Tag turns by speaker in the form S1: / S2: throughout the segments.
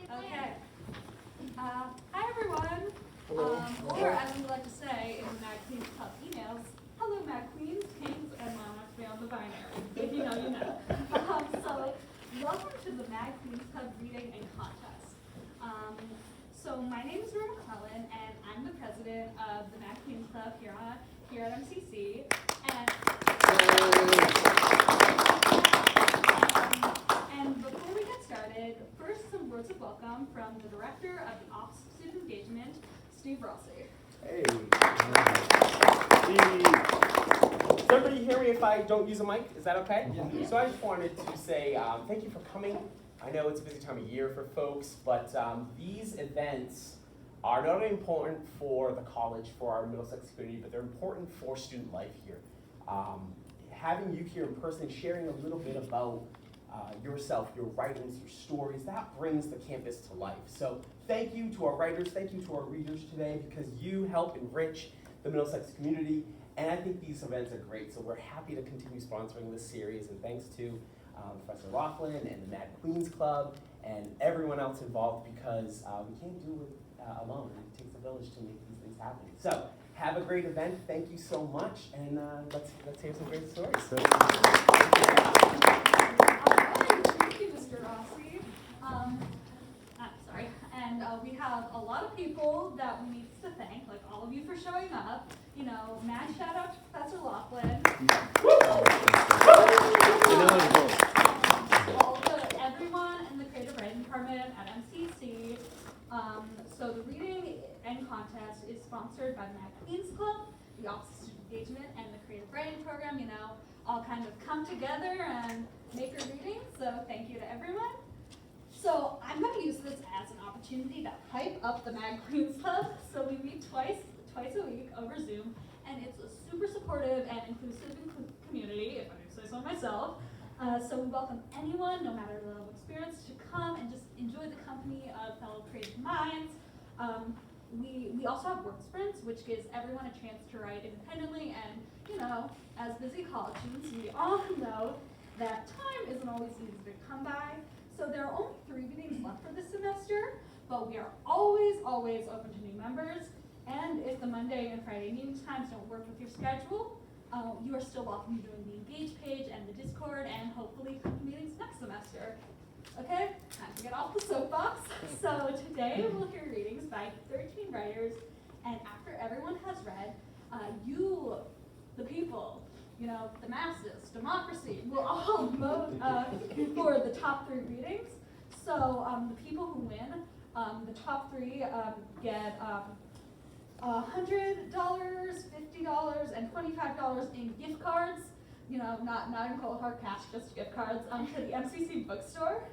S1: Okay. Hi everyone.
S2: Hello.
S1: Or as we like to say in the Mad Queens Club emails, hello Mad Queens, Kings, and Monarchs beyond the binary. If you know, you know. So welcome to the Mad Queens Club reading and contest. So my name is Roma McClellan, and I'm the president of the Mad Queens Club here at MCC. And before we get started, first some words of welcome from the director of the Office of Student Engagement, Steve Rossi.
S2: Hey. Does everybody hear me if I don't use a mic? Is that okay? Yeah. So I just wanted to say thank you for coming. I know it's a busy time of year for folks, but these events are not only important for the college, for our Middlesex community, but they're important for student life here. Having you here in person, sharing a little bit about yourself, your writings, your stories, that brings the campus to life. So thank you to our writers, thank you to our readers today, because you help enrich the Middlesex community, and I think these events are great. So we're happy to continue sponsoring this series, and thanks to Professor Laughlin and the Mad Queens Club and everyone else involved, because we can't do it alone. It takes a village to make these things happen. So have a great event. Thank you so much, and let's hear some great stories.
S1: Thank you, Mr. Rossi. I'm sorry. And we have a lot of people that we need to thank, like all of you for showing up. You know, mad shout out to Professor Laughlin. Everyone in the creative writing department at MCC. So the reading and contest is sponsored by the Mad Queens Club, the Office of Student Engagement, and the creative writing program. You know, all kind of come together and make a reading. So thank you to everyone. So I'm going to use this as an opportunity to hype up the Mad Queens Club. So we meet twice a week over Zoom, and it's a super supportive and inclusive community, if I do say so myself. So we welcome anyone, no matter the level of experience, to come and just enjoy the company of fellow creative minds. We also have work sprints, which gives everyone a chance to write independently. And you know, as busy college students, we all know that time isn't always easy to come by. So there are only 3 readings left for this semester, but we are always open to new members. And if the Monday and Friday meeting times don't work with your schedule, you are still welcome to join the Engage page and the Discord, and hopefully come to meetings next semester. Okay, time to get off the soapbox. So today we'll hear readings by 13 writers, and after everyone has read, you, the people, you know, the masses, democracy, will all vote for the top 3 readings. So the people who win, the top 3 get $100, $50, and $25 in gift cards. You know, not in cold hard cash, just gift cards to the MCC bookstore.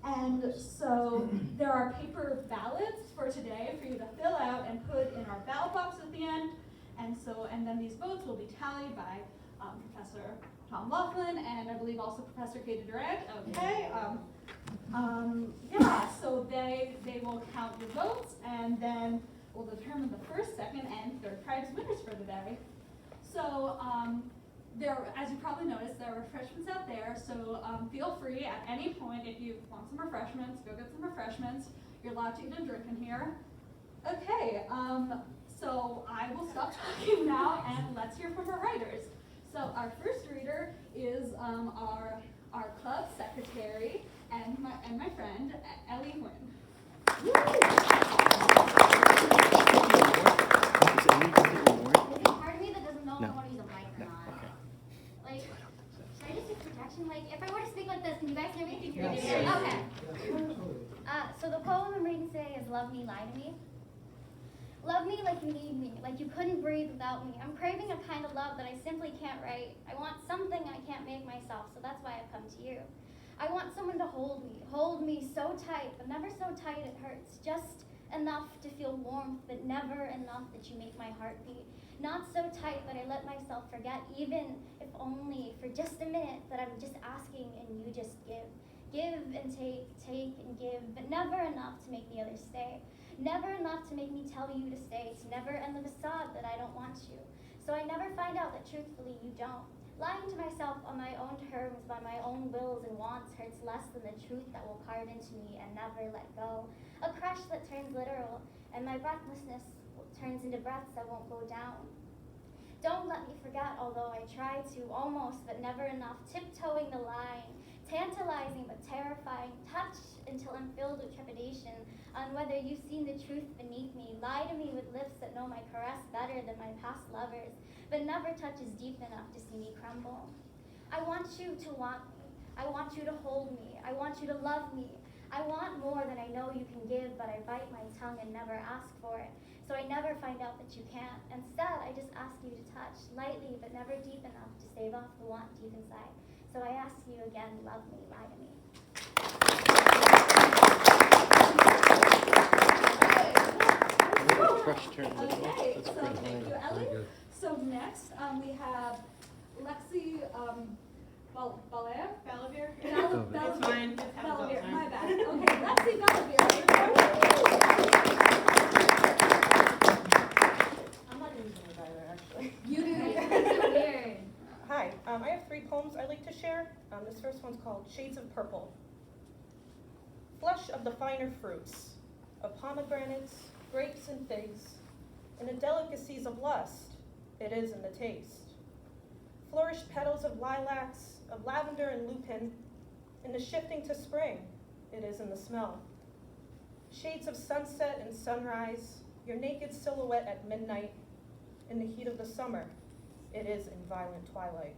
S1: And so there are paper ballots for today for you to fill out and put in our ballot box at the end. And then these votes will be tallied by Professor Tom Laughlin and I believe also Professor Katie Durant. Okay. Yeah. So they will count your votes, and then we'll determine the first, second, and third prize winners for the day. So as you probably noticed, there are refreshments out there. So feel free at any point, if you want some refreshments, go get some refreshments. You're allowed to eat and drink in here. Okay. So I will stop talking now, and let's hear from our writers. So our first reader is our club secretary and my friend Ellie Nguyen.
S3: Part of me that doesn't know if I want to use a mic or not.
S4: Okay.
S3: Like, should I just do protection? Like, if I were to speak like this, can you guys hear me?
S2: Yes.
S3: Okay. So the poem I'm reading today is Love Me, Lie to Me. Love me like you need me, like you couldn't breathe without me. I'm craving a kind of love that I simply can't write. I want something I can't make myself, so that's why I've come to you. I want someone to hold me so tight, but never so tight it hurts. Just enough to feel warmth, but never enough that you make my heart beat. Not so tight that I let myself forget, even if only for just a minute, that I'm just asking and you just give. Give and take and give, but never enough to make the others stay. Never enough to make me tell you to stay, to never end the facade that I don't want you. So I never find out that truthfully you don't. Lying to myself up on my own terms by my own wills and wants hurts less than the truth that will carve into me and never let go. A crush that turns literal, and my breathlessness turns into breaths that won't go down. Don't let me forget, although I try to, almost, but never enough, tiptoeing the line, tantalizing but terrifying, touch until I'm filled with trepidation on whether you've seen the truth beneath me. Lie to me with lips that know my caress better than my past lovers, but never touches deep enough to see me crumble. I want you to want me. I want you to hold me. I want you to love me. I want more than I know you can give, but I bite my tongue and never ask for it. So I never find out that you can't. Instead, I just ask you to touch, lightly but never deep enough to stave off the want deep inside. So I ask you again, love me, lie to me.
S4: Fresh turn.
S1: Okay,
S4: That's
S1: so
S4: great.
S1: thank you, Ellie. So next, we have Lexi Balavier.
S5: It's fine.
S1: Balavier, my bad. Okay, Lexi Balavier.
S5: I'm not using it either, actually.
S1: You do.
S3: It's so weird.
S5: Hi, I have 3 poems I'd like to share. This first one's called Shades of Purple. Flesh of the finer fruits, of pomegranates, grapes and figs, and the delicacies of lust, it is in the taste. Flourished petals of lilacs, of lavender and lupin, in the shifting to spring, it is in the smell. Shades of sunset and sunrise, your naked silhouette at midnight, in the heat of the summer, it is in violent twilight.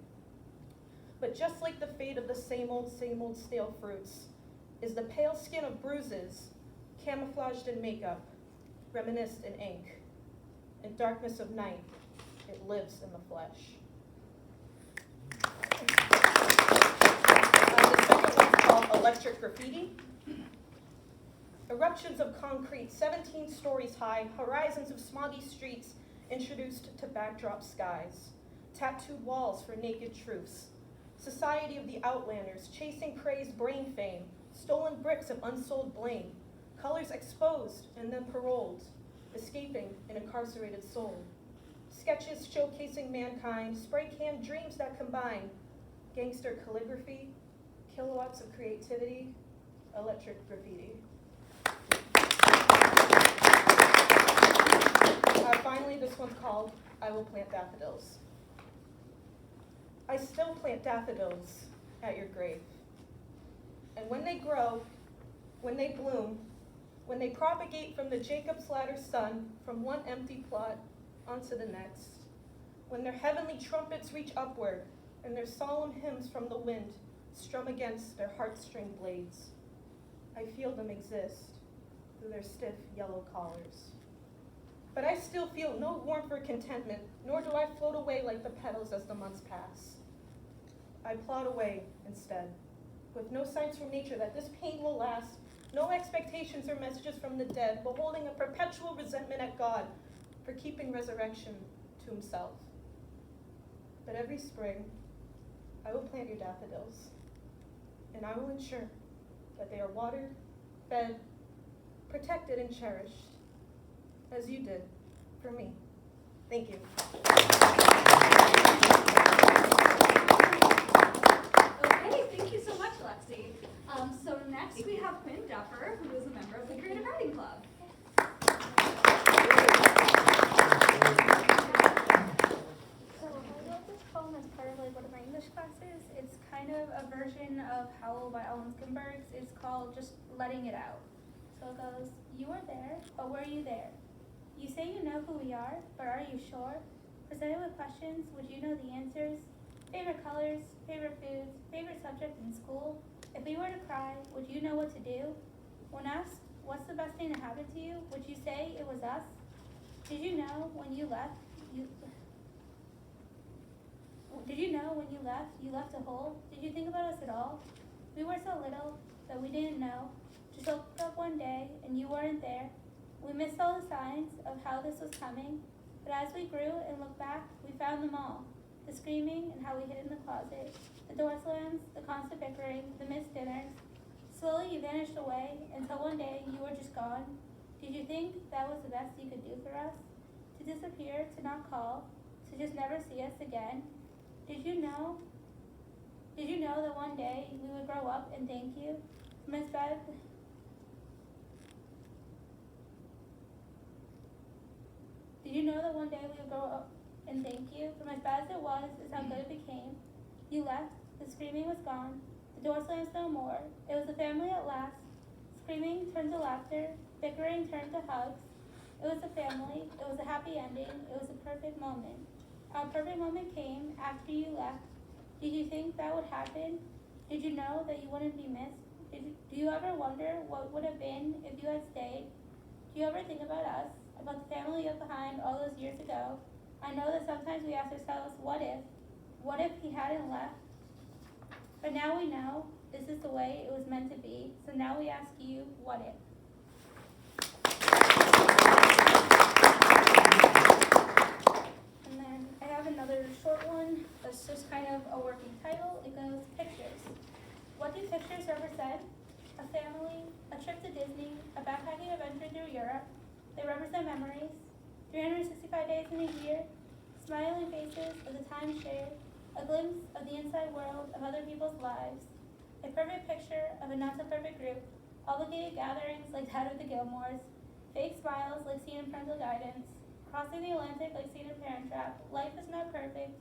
S5: But just like the fate of the same old stale fruits, is the pale skin of bruises, camouflaged in makeup, reminisced in ink. In darkness of night, it lives in the flesh. The second one's called Electric Graffiti. Eruptions of concrete, 17 stories high, horizons of smoggy streets introduced to backdrop skies, tattooed walls for naked truths, society of the outlanders, chasing crazed brain fame, stolen bricks of unsold blame, colors exposed and then paroled, escaping an incarcerated soul. Sketches showcasing mankind, spray can dreams that combine gangster calligraphy, kilowatts of creativity, electric graffiti. Finally, this one's called I Will Plant Daffodils. I still plant daffodils at your grave. And when they grow, when they bloom, when they propagate from the Jacob's ladder sun from one empty plot onto the next, when their heavenly trumpets reach upward and their solemn hymns from the wind strum against their heartstring blades, I feel them exist through their stiff yellow collars. But I still feel no warmth or contentment, nor do I float away like the petals as the months pass. I plod away instead, with no signs from nature that this pain will last, no expectations or messages from the dead, beholding a perpetual resentment at God for keeping resurrection to himself. But every spring, I will plant your daffodils, and I will ensure that they are watered, fed, protected, and cherished, as you did for me. Thank you.
S1: Okay, thank you so much, Lexi. So next we have Quinn Duffer, who is a member of the Creative Writing Club.
S6: So I wrote this poem as part of one of my English classes. It's kind of a version of Howl by Ellen Skimberg's. It's called Just Letting It Out. So it goes, you were there, but were you there? You say you know who we are, but are you sure? Presented with questions, would you know the answers? Favorite colors, favorite foods, favorite subject in school? If we were to cry, would you know what to do? When asked, what's the best thing to happen to you, would you say it was us? Did you know when you left, you left a hole? Did you think about us at all? We were so little that we didn't know. Just woke up one day and you weren't there. We missed all the signs of how this was coming, but as we grew and looked back, we found them all. The screaming and how we hid in the closet, the door slams, the constant bickering, the missed dinners. Slowly you vanished away until one day you were just gone. Did you think that was the best you could do for us? To disappear, to not call, to just never see us again? Did you know know that one day we would grow up and thank you from as bad Did you know that one day we would grow up and thank you from as bad as it was is how good it became? You left, the screaming was gone, the door slams no more. It was a family at last. Screaming turned to laughter, bickering turned to hugs. It was a family, it was a happy ending, it was a perfect moment. Our perfect moment came after you left. Did you think that would happen? Did you know that you wouldn't be missed? Do you ever wonder what would have been if you had stayed? Do you ever think about us, about the family you left behind all those years ago? I know that sometimes we ask ourselves, what if? What if he hadn't left? But now we know this is the way it was meant to be. So now we ask you, what if? And then I have another short one that's just kind of a working title. It goes, pictures. What do pictures represent? A family, a trip to Disney, a backpacking adventure through Europe. They represent memories, 365 days in a year, smiling faces of the time shared, a glimpse of the inside world of other people's lives, a perfect picture of a not-so-perfect group, obligated gatherings like that of the Gilmores, fake smiles like seen in parental guidance, crossing the Atlantic like seen in Parent Trap. Life is not perfect,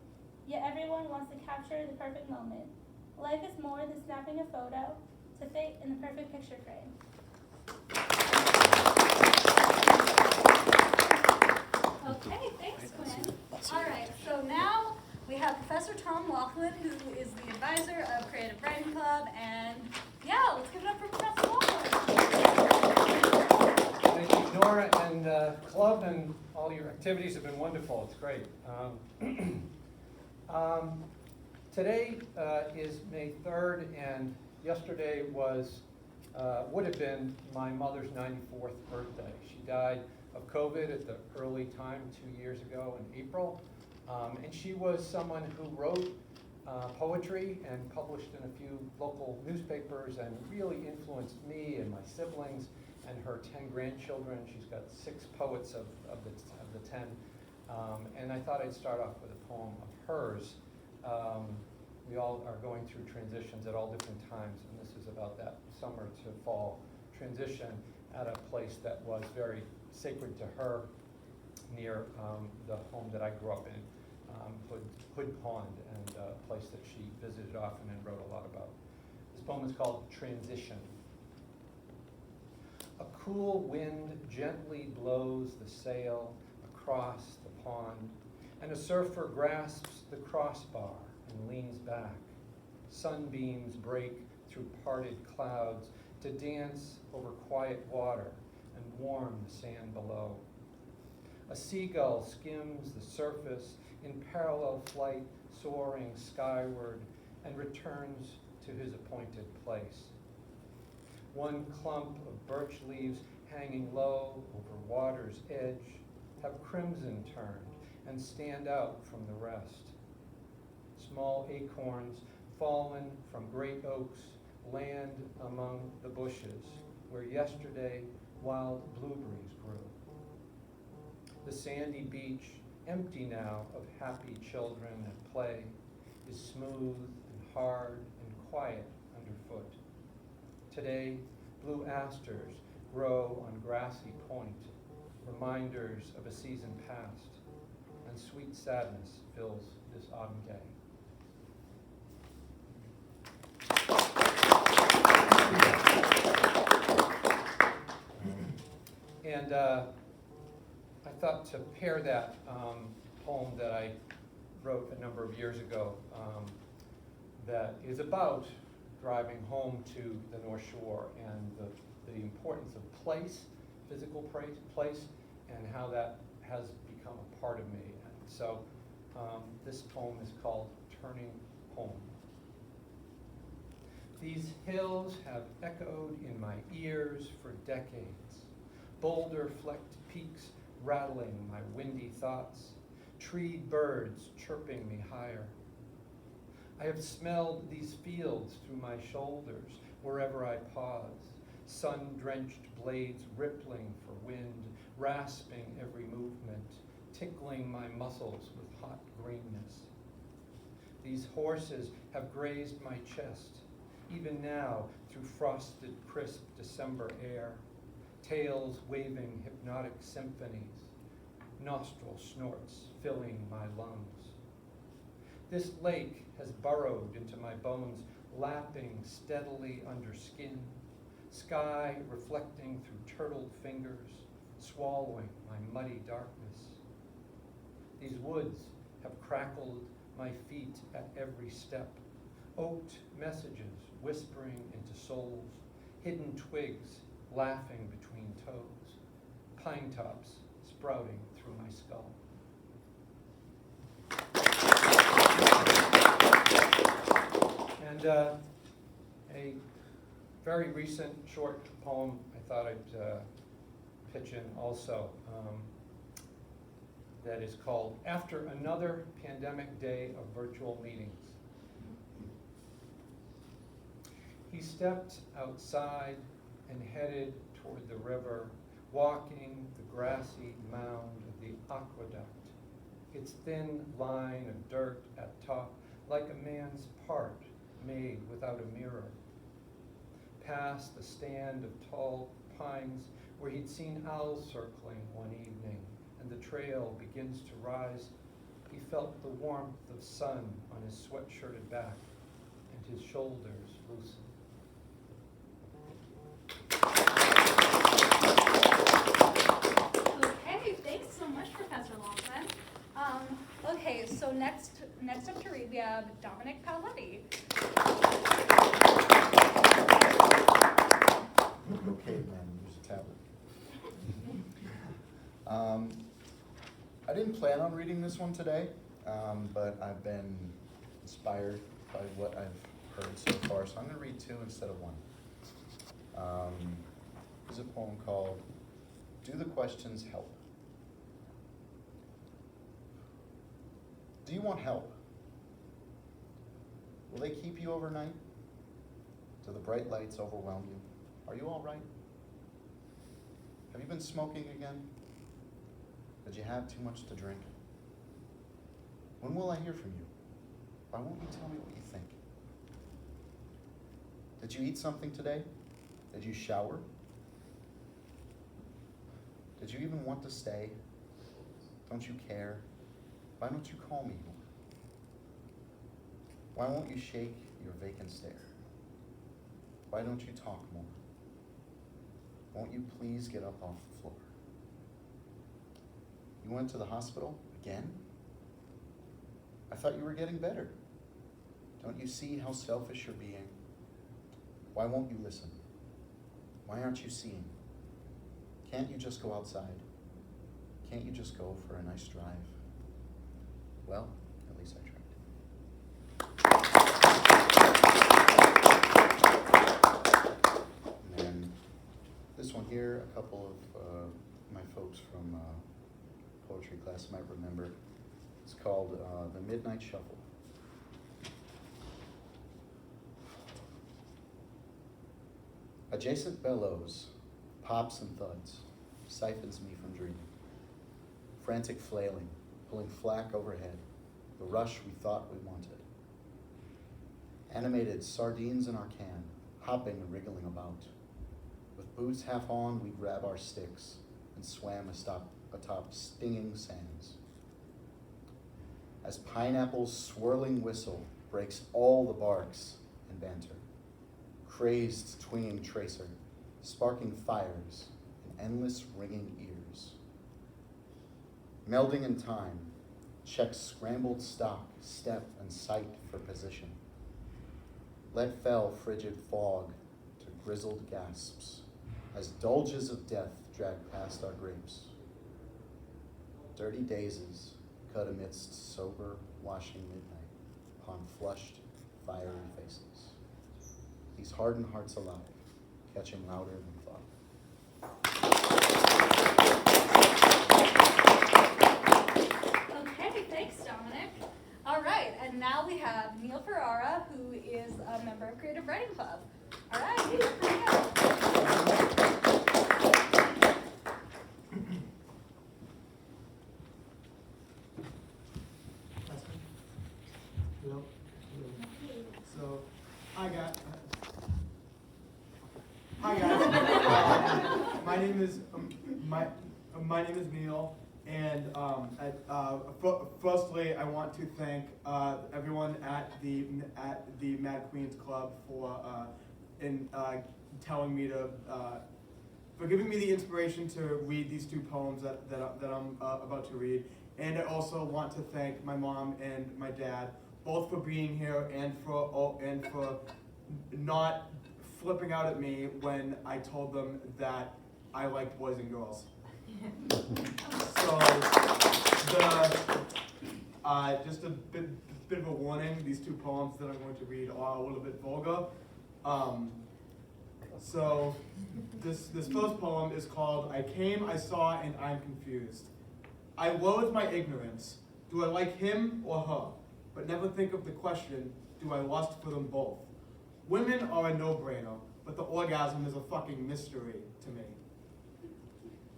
S6: yet everyone wants to capture the perfect moment. Life is more than snapping a photo to fit in the perfect picture frame.
S1: Okay, thanks, Quinn. All right, so now we have Professor Tom Laughlin, who is the advisor of Creative Writing Club, and yeah, let's give it up for Professor Laughlin.
S4: Thank you, Nora, and club, and all your activities have been wonderful. It's great. Today is May 3rd, and yesterday would have been my mother's 94th birthday. She died of COVID at the early time 2 years ago in April. And she was someone who wrote poetry and published in a few local newspapers and really influenced me and my siblings and her 10 grandchildren. She's got 6 poets of the 10. And I thought I'd start off with a poem of hers. We all are going through transitions at all different times, and this is about that summer to fall transition at a place that was very sacred to her near the home that I grew up in, Hood Pond, and a place that she visited often and wrote a lot about. This poem is called Transition. A cool wind gently blows the sail across the pond, and a surfer grasps the crossbar and leans back. Sunbeams break through parted clouds to dance over quiet water and warm the sand below. A seagull skims the surface in parallel flight, soaring skyward, and returns to his appointed place. One clump of birch leaves hanging low over water's edge have crimson turned and stand out from the rest. Small acorns fallen from great oaks land among the bushes where yesterday wild blueberries grew. The sandy beach, empty now of happy children at play, is smooth and hard and quiet underfoot. Today, blue asters grow on grassy point, reminders of a season past, and sweet sadness fills this autumn day. And I thought to pair that poem that I wrote a number of years ago that is about driving home to the North Shore and the importance of place, physical place, and how that has become a part of me. And so this poem is called Turning Home. These hills have echoed in my ears for decades. Boulder-flecked peaks rattling my windy thoughts, treed birds chirping me higher. I have smelled these fields through my shoulders wherever I pause, sun-drenched blades rippling for wind, rasping every movement, tickling my muscles with hot greenness. These horses have grazed my chest, even now through frosted, crisp December air, tails waving hypnotic symphonies, nostril snorts filling my lungs. This lake has burrowed into my bones, lapping steadily under skin, sky reflecting through turtled fingers, swallowing my muddy darkness. These woods have crackled my feet at every step, oaked messages whispering into souls, hidden twigs laughing between toes, pine tops sprouting through my skull. And a very recent short poem I thought I'd pitch in also, that is called After Another Pandemic Day of Virtual Meetings. He stepped outside and headed toward the river, walking the grassy mound of the aqueduct, its thin line of dirt at top, like a man's part made without a mirror. Past the stand of tall pines where he'd seen owls circling one evening, and the trail begins to rise, he felt the warmth of sun on his sweatshirted back and his shoulders loosen.
S1: Okay, thanks so much, Professor Longman. Okay, so next up to read, we have Dominic Paletti.
S7: Okay, man, use a tablet. I didn't plan on reading this one today, but I've been inspired by what I've heard so far, so I'm going to read two instead of one. There's a poem called Do the Questions Help? Do you want help? Will they keep you overnight? Do the bright lights overwhelm you? Are you all right? Have you been smoking again? Did you have too much to drink? When will I hear from you? Why won't you tell me what you think? Did you eat something today? Did you shower? Did you even want to stay? Don't you care? Why don't you call me more? Why won't you shake your vacant stare? Why don't you talk more? Won't you please get up off the floor? You went to the hospital again? I thought you were getting better. Don't you see how selfish you're being? Why won't you listen? Why aren't you seeing? Can't you just go outside? Can't you just go for a nice drive? Well, at least I tried. And then this one here, a couple of my folks from poetry class might remember. It's called The Midnight Shuffle. Adjacent bellows, pops and thuds, siphons me from dreaming. Frantic flailing, pulling flack overhead, the rush we thought we wanted. Animated sardines in our can, hopping and wriggling about. With boots half on, we grab our sticks and swam atop stinging sands. As pineapple's swirling whistle breaks all the barks and banter. Crazed twinging tracer, sparking fires and endless ringing ears. Melding in time, checks scrambled stock, step, and sight for position. Let fell frigid fog to grizzled gasps as dulges of death drag past our grapes. Dirty dazes cut amidst sober, washing midnight upon flushed, fiery faces. These hardened hearts alive, catching louder than thought.
S1: Okay, thanks, Dominic. All right, and now we have Neil Ferrara, who is a member of Creative Writing Club. All right, Neil, here you go.
S8: Hello. Hi guys. My name is Neil, and firstly, I want to thank everyone at the Mad Queens Club for telling me to for giving me the inspiration to read these two poems that I'm about to read. And I also want to thank my mom and my dad, both for being here and for not flipping out at me when I told them that I liked boys and girls. So, just a bit of a warning, these two poems that I'm going to read are a little bit vulgar. So, this first poem is called I Came, I Saw, and I'm Confused. I loathe my ignorance. Do I like him or her? But never think of the question, do I lust for them both? Women are a no-brainer, but the orgasm is a fucking mystery to me.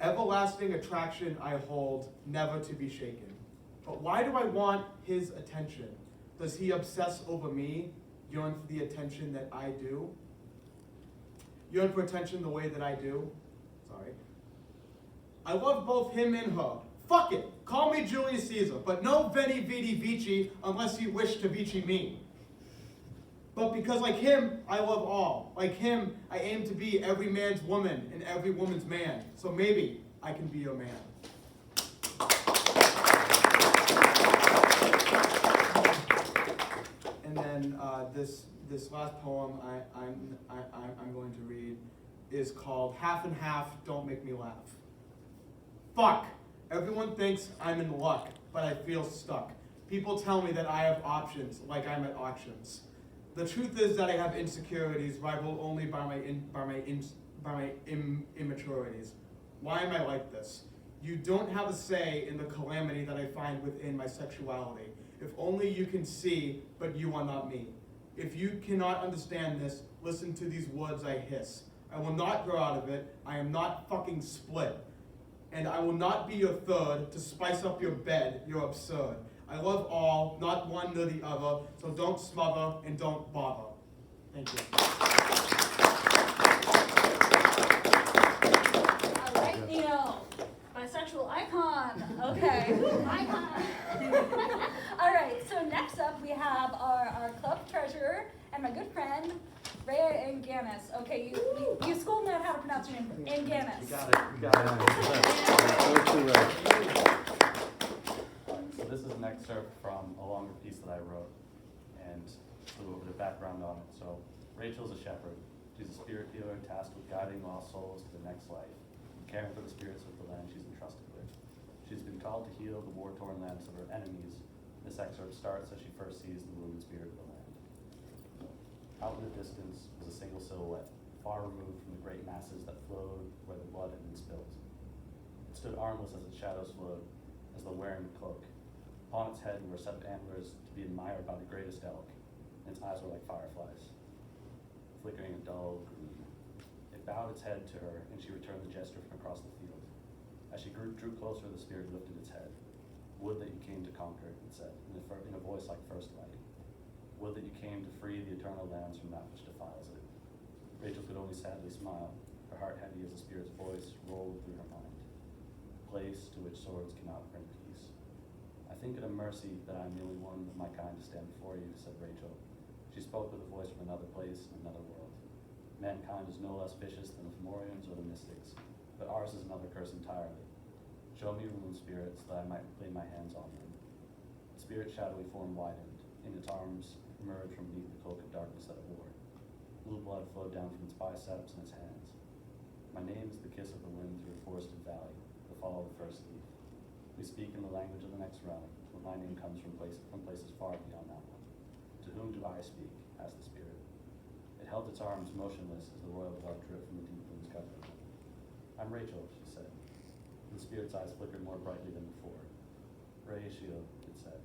S8: Everlasting attraction I hold, never to be shaken. But why do I want his attention? Does he obsess over me, yearn for the attention that I do? Yearn for attention the way that I do? Sorry. I love both him and her. Fuck it, call me Julius Caesar, but no Veni Vidi Vici unless you wish to Vici me. But because like him, I love all. Like him, I aim to be every man's woman and every woman's man. So maybe I can be your man. And then this last poem I'm going to read is called Half and Half, Don't Make Me Laugh. Fuck! Everyone thinks I'm in luck, but I feel stuck. People tell me that I have options, like I'm at auctions. The truth is that I have insecurities rivaled only by my immaturities. Why am I like this? You don't have a say in the calamity that I find within my sexuality. If only you can see, but you are not me. If you cannot understand this, listen to these words I hiss. I will not grow out of it. I am not fucking split. And I will not be your third to spice up your bed. You're absurd. I love all, not one nor the other, so don't smother and don't bother. Thank you.
S1: All right, Neil, bisexual icon. Okay.
S3: Icon.
S1: All right, so next up we have our club treasurer and my good friend, Rhea Anganis. Okay, you schooled me on how to pronounce your name. Anganis.
S9: We got it. So this is an excerpt from a longer piece that I wrote, and a little bit of background on it. So Rachel's a shepherd. She's a spirit healer tasked with guiding lost souls to the next life, and caring for the spirits of the land she's entrusted with. She's been called to heal the war-torn lands of her enemies. This excerpt starts as she first sees the wounded spirit of the land. Out in the distance was a single silhouette, far removed from the great masses that flowed where the blood had been spilled. It stood armless as its shadows flowed, as though wearing a cloak. Upon its head were set antlers to be admired by the greatest elk, and its eyes were like fireflies, flickering a dull green. It bowed its head to her, and she returned the gesture from across the field. As she drew closer, the spirit lifted its head. Would that you came to conquer, it said, in a voice like first light. Would that you came to free the eternal lands from that which defiles it. Rachel could only sadly smile, her heart heavy as the spirit's voice rolled through her mind. Place to which swords cannot bring peace. I think it a mercy that I am the only one of my kind to stand before you, said Rachel. She spoke with a voice from another place and another world. Mankind is no less vicious than the Fomorians or the mystics, but ours is another curse entirely. Show me ruined spirits that I might lay my hands on them. The spirit's shadowy form widened. In its arms emerged from beneath the cloak of darkness that it wore. Blue blood flowed down from its biceps and its hands. My name is the kiss of the wind through a forested valley, the fall of the first leaf. We speak in the language of the next realm, but my name comes from places far beyond that one. To whom do I speak? Asked the spirit. It held its arms motionless as the royal blood dripped from the deep wounds covering it. I'm Rachel, she said. The spirit's eyes flickered more brightly than before. Rachel, it said.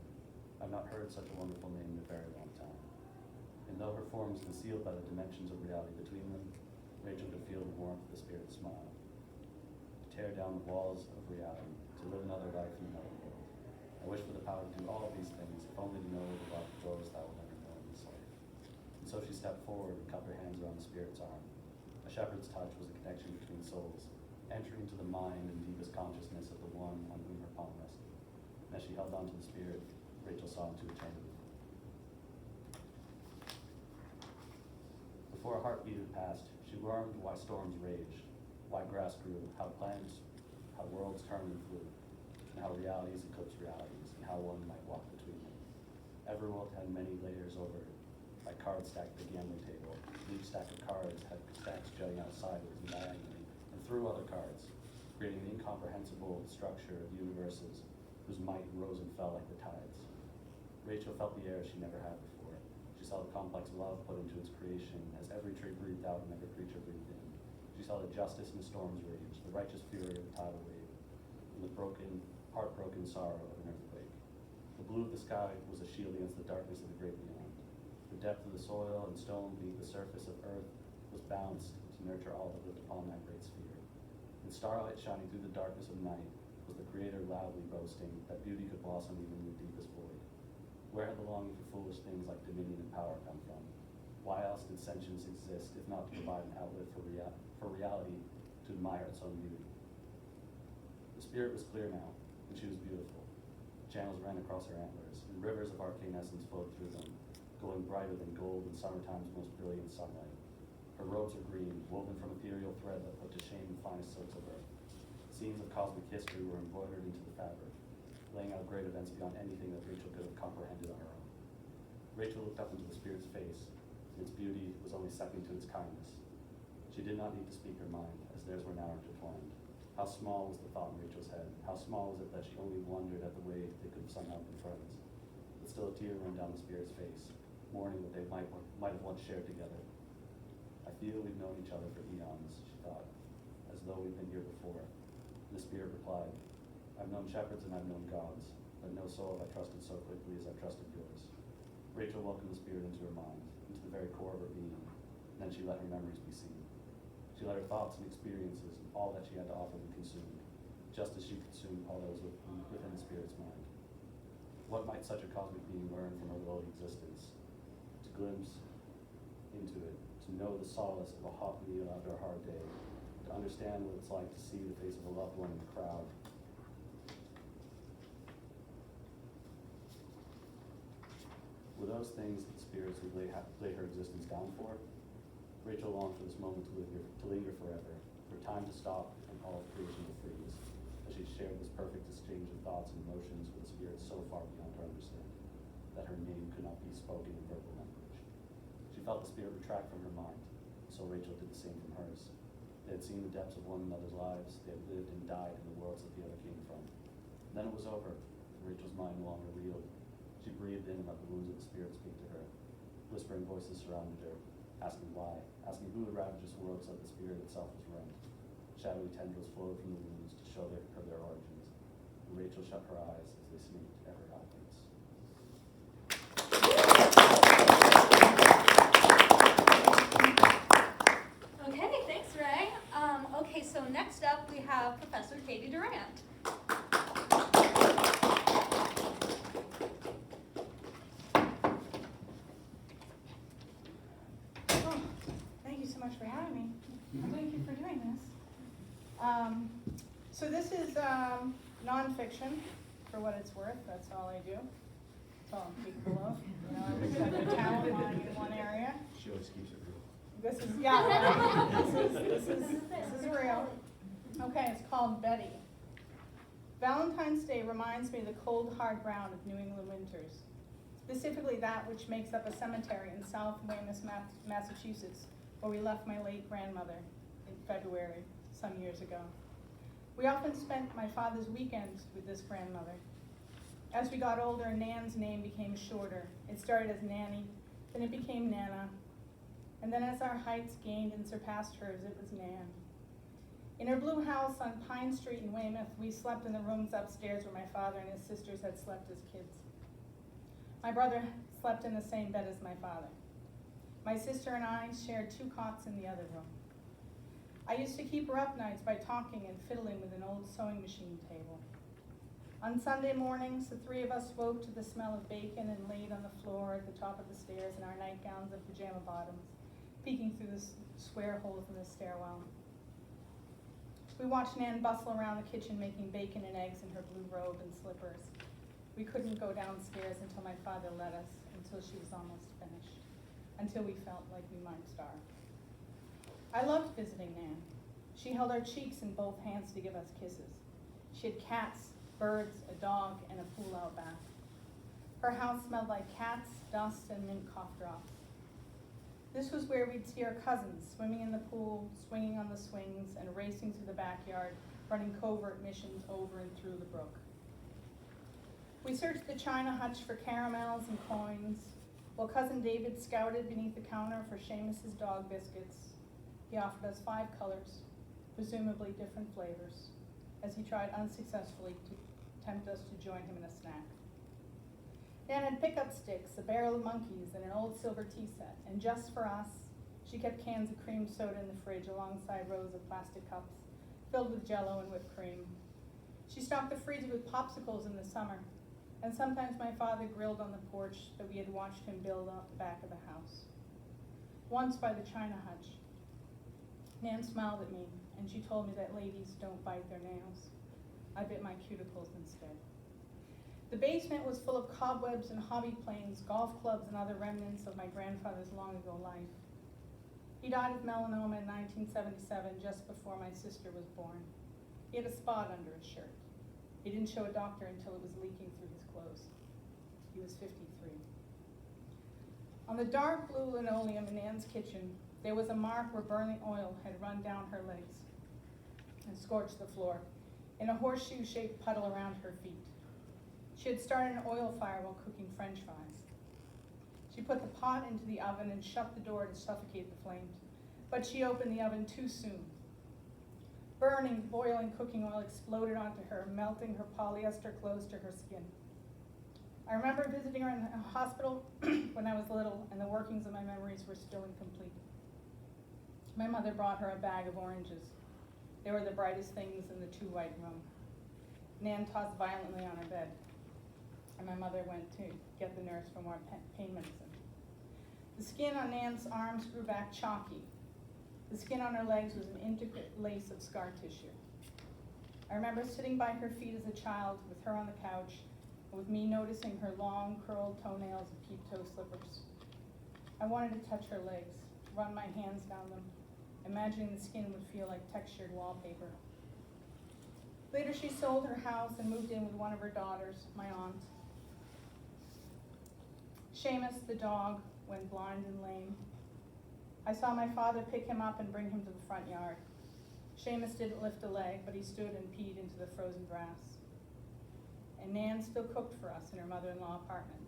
S9: I've not heard such a wonderful name in a very long time. And though her form was concealed by the dimensions of reality between them, Rachel could feel the warmth of the spirit's smile. To tear down the walls of reality, to live another life in another world. I wish for the power to do all of these things, if only to know the love of joys that I will never know in this life. And so she stepped forward and cupped her hands around the spirit's arm. A shepherd's touch was a connection between souls, entering into the mind and deepest consciousness of the one on whom her palm rested. And as she held on to the spirit, Rachel saw into eternity. Before a heartbeat had passed, she learned why storms rage, why grass grew, how plants, how worlds turned and flew, and how realities eclipse realities, and how one might walk between them. Every world had many layers over it, like cards stacked at a gambling table. Each stack of cards had stacks jutting out sideways and diagonally, and through other cards, creating an incomprehensible structure of universes whose might rose and fell like the tides. Rachel felt the air she never had before. She saw the complex love put into its creation as every tree breathed out and every creature breathed in. She saw the justice in the storm's rage, the righteous fury of the tidal wave, and the heartbroken sorrow of an earthquake. The blue of the sky was a shield against the darkness of the great beyond. The depth of the soil and stone beneath the surface of earth was balanced to nurture all that lived upon that great sphere. In starlight shining through the darkness of night was the Creator loudly boasting that beauty could blossom even in the deepest void. Where had the longing for foolish things like dominion and power come from? Why else did sentience exist if not to provide an outlet for reality to admire its own beauty? The spirit was clear now, and she was beautiful. Channels ran across her antlers, and rivers of arcane essence flowed through them, glowing brighter than gold in summertime's most brilliant sunlight. Her robes were green, woven from ethereal thread that put to shame the finest silks of earth. Scenes of cosmic history were embroidered into the fabric, laying out great events beyond anything that Rachel could have comprehended on her own. Rachel looked up into the spirit's face, and its beauty was only second to its kindness. She did not need to speak her mind, as theirs were now intertwined. How small was the thought in Rachel's head? How small was it that she only wondered at the way they could have somehow been friends? But still a tear ran down the spirit's face, mourning what they might have once shared together. I feel we've known each other for eons, she thought, as though we'd been here before. And the spirit replied, I've known shepherds and I've known gods, but no soul have I trusted so quickly as I've trusted yours. Rachel welcomed the spirit into her mind, into the very core of her being, and then she let her memories be seen. She let her thoughts and experiences and all that she had to offer be consumed, just as she consumed all that was within the spirit's mind. What might such a cosmic being learn from her lowly existence? To glimpse into it, to know the solace of a hot meal after a hard day, to understand what it's like to see the face of a loved one in the crowd. Were those things that the spirits would lay her existence down for? Rachel longed for this moment to linger forever, for time to stop and all of creation to freeze, as she shared this perfect exchange of thoughts and emotions with a spirit so far beyond her understanding, that her name could not be spoken in verbal language. She felt the spirit retract from her mind, so Rachel did the same from hers. They had seen the depths of one another's lives, they had lived and died in the worlds that the other came from. And then it was over, and Rachel's mind no longer reeled. She breathed in and let the wounds of the spirit speak to her. Whispering voices surrounded her, asking why, asking who had ravaged this world so that the spirit itself was rent. Shadowy tendrils flowed from the wounds to show their origins, and Rachel shut her eyes as they snaked at her eyelids.
S1: Okay, thanks, Ray. Okay, so next up we have Professor Katie Durant.
S10: Thank you so much for having me. Thank you for doing this. So this is nonfiction, for what it's worth. That's all I do. That's all I'm capable of. You know, I just have a talent in one area.
S7: She always keeps it real.
S10: This is this is real. Okay, it's called Betty. Valentine's Day reminds me of the cold, hard ground of New England winters, specifically that which makes up a cemetery in South Weymouth, Massachusetts, where we left my late grandmother in February some years ago. We often spent my father's weekends with this grandmother. As we got older, Nan's name became shorter. It started as Nanny, then it became Nana, and then as our heights gained and surpassed hers, it was Nan. In her blue house on Pine Street in Weymouth, we slept in the rooms upstairs where my father and his sisters had slept as kids. My brother slept in the same bed as my father. My sister and I shared 2 cots in the other room. I used to keep her up nights by talking and fiddling with an old sewing machine table. On Sunday mornings, the 3 of us woke to the smell of bacon and laid on the floor at the top of the stairs in our nightgowns and pajamas. pajama bottoms, peeking through the square holes in the stairwell. We watched Nan bustle around the kitchen making bacon and eggs in her blue robe and slippers. We couldn't go downstairs until my father let us, until she was almost finished, until we felt like we might starve. I loved visiting Nan. She held our cheeks in both hands to give us kisses. She had cats, birds, a dog, and a pool out back. Her house smelled like cats, dust, and mint cough drops. This was where we'd see our cousins swimming in the pool, swinging on the swings, and racing through the backyard, running covert missions over and through the brook. We searched the china hutch for caramels and coins, while Cousin David scouted beneath the counter for Seamus's dog biscuits. He offered us 5 colors, presumably different flavors, as he tried unsuccessfully to tempt us to join him in a snack. Nan had pickup sticks, a barrel of monkeys, and an old silver tea set, and just for us, she kept cans of cream soda in the fridge alongside rows of plastic cups filled with Jell-O and whipped cream. She stocked the freezer with popsicles in the summer, and sometimes my father grilled on the porch that we had watched him build off the back of the house. Once by the china hutch, Nan smiled at me, and she told me that ladies don't bite their nails. I bit my cuticles instead. The basement was full of cobwebs and hobby planes, golf clubs, and other remnants of my grandfather's long-ago life. He died of melanoma in 1977, just before my sister was born. He had a spot under his shirt. He didn't show a doctor until it was leaking through his clothes. He was 53. On the dark blue linoleum in Nan's kitchen, there was a mark where burning oil had run down her legs and scorched the floor, in a horseshoe-shaped puddle around her feet. She had started an oil fire while cooking French fries. She put the pot into the oven and shut the door to suffocate the flames, but she opened the oven too soon. Burning, boiling cooking oil exploded onto her, melting her polyester clothes to her skin. I remember visiting her in the hospital when I was little, and the workings of my memories were still incomplete. My mother brought her a bag of oranges. They were the brightest things in the 2-white room. Nan tossed violently on her bed, and my mother went to get the nurse for more pain medicine. The skin on Nan's arms grew back chalky. The skin on her legs was an intricate lace of scar tissue. I remember sitting by her feet as a child with her on the couch, and with me noticing her long, curled toenails and peep-toe slippers. I wanted to touch her legs, run my hands down them, imagining the skin would feel like textured wallpaper. Later, she sold her house and moved in with one of her daughters, my aunt. Seamus, the dog, went blind and lame. I saw my father pick him up and bring him to the front yard. Seamus didn't lift a leg, but he stood and peed into the frozen grass. And Nan still cooked for us in her mother-in-law apartment.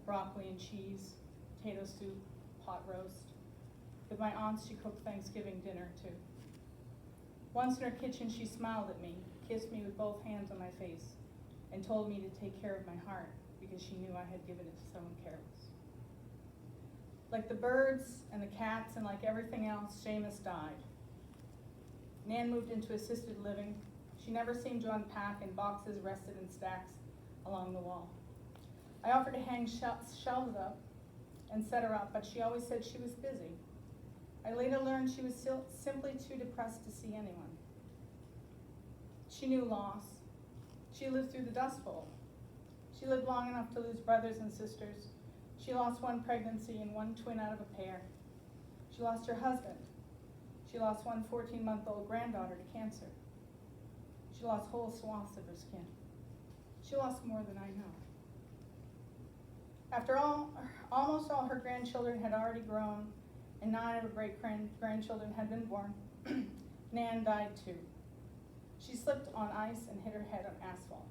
S10: Broccoli and cheese, potato soup, pot roast. With my aunts, she cooked Thanksgiving dinner too. Once in her kitchen, she smiled at me, kissed me with both hands on my face, and told me to take care of my heart because she knew I had given it to someone careless. Like the birds and the cats and like everything else, Seamus died. Nan moved into assisted living. She never seemed to unpack, and boxes rested in stacks along the wall. I offered to hang shelves up and set her up, but she always said she was busy. I later learned she was simply too depressed to see anyone. She knew loss. She lived through the Dust Bowl. She lived long enough to lose brothers and sisters. She lost one pregnancy and one twin out of a pair. She lost her husband. She lost one 14-month-old granddaughter to cancer. She lost whole swaths of her skin. She lost more than I know. After all, almost all her grandchildren had already grown, and 9 of her great-grandchildren had been born. Nan died too. She slipped on ice and hit her head on asphalt.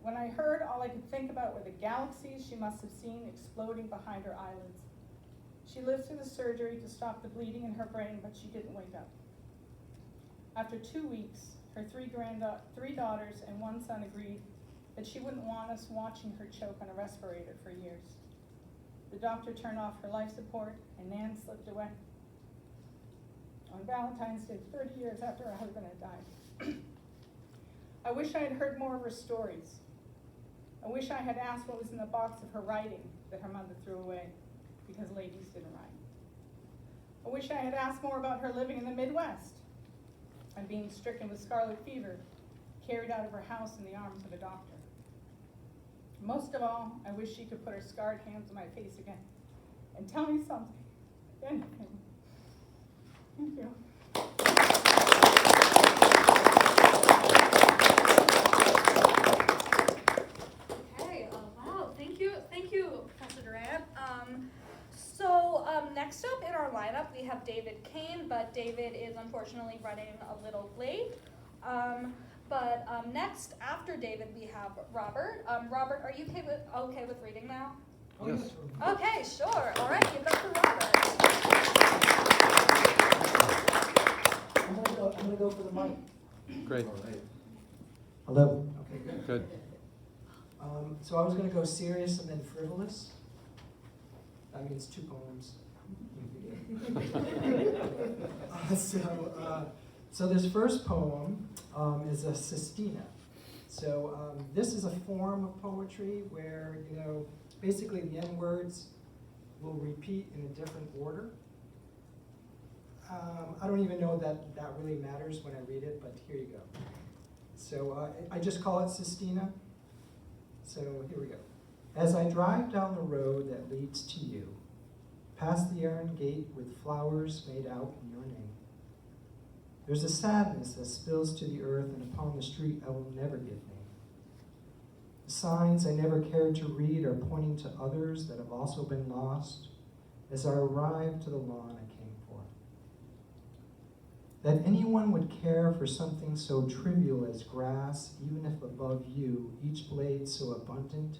S10: When I heard, all I could think about were the galaxies she must have seen exploding behind her eyelids. She lived through the surgery to stop the bleeding in her brain, but she didn't wake up. After 2 weeks, her 3 daughters and 1 son agreed that she wouldn't want us watching her choke on a respirator for years. The doctor turned off her life support, and Nan slipped away. On Valentine's Day, 30 years after her husband had died. I wish I had heard more of her stories. I wish I had asked what was in the box of her writing that her mother threw away because ladies didn't rhyme. I wish I had asked more about her living in the Midwest and being stricken with scarlet fever, carried out of her house in the arms of a doctor. Most of all, I wish she could put her scarred hands on my face again and tell me something, anything. Thank you.
S1: Okay, wow, thank you, Professor Durant. Next up in our lineup, we have David Kane, but David is unfortunately running a little late. Next, after David, we have Robert. Robert, are you okay with reading now?
S4: Yes.
S1: Okay, sure. All right, give it up for Robert.
S11: I'm gonna go for the mic.
S4: Great.
S11: All right. Hello. Okay, good.
S4: Good.
S11: So I was gonna go serious and then frivolous. That means 2 poems. So this first poem is a sestina. So this is a form of poetry where, basically the end words will repeat in a different order. I don't even know that that really matters when I read it, but here you go. So I just call it sestina. So here we go. As I drive down the road that leads to you, past the iron gate with flowers made out in your name, there's a sadness that spills to the earth, and upon the street I will never give name. The signs I never cared to read are pointing to others that have also been lost as I arrive to the lawn I came for. That anyone would care for something so trivial as grass, even if above you, each blade so abundant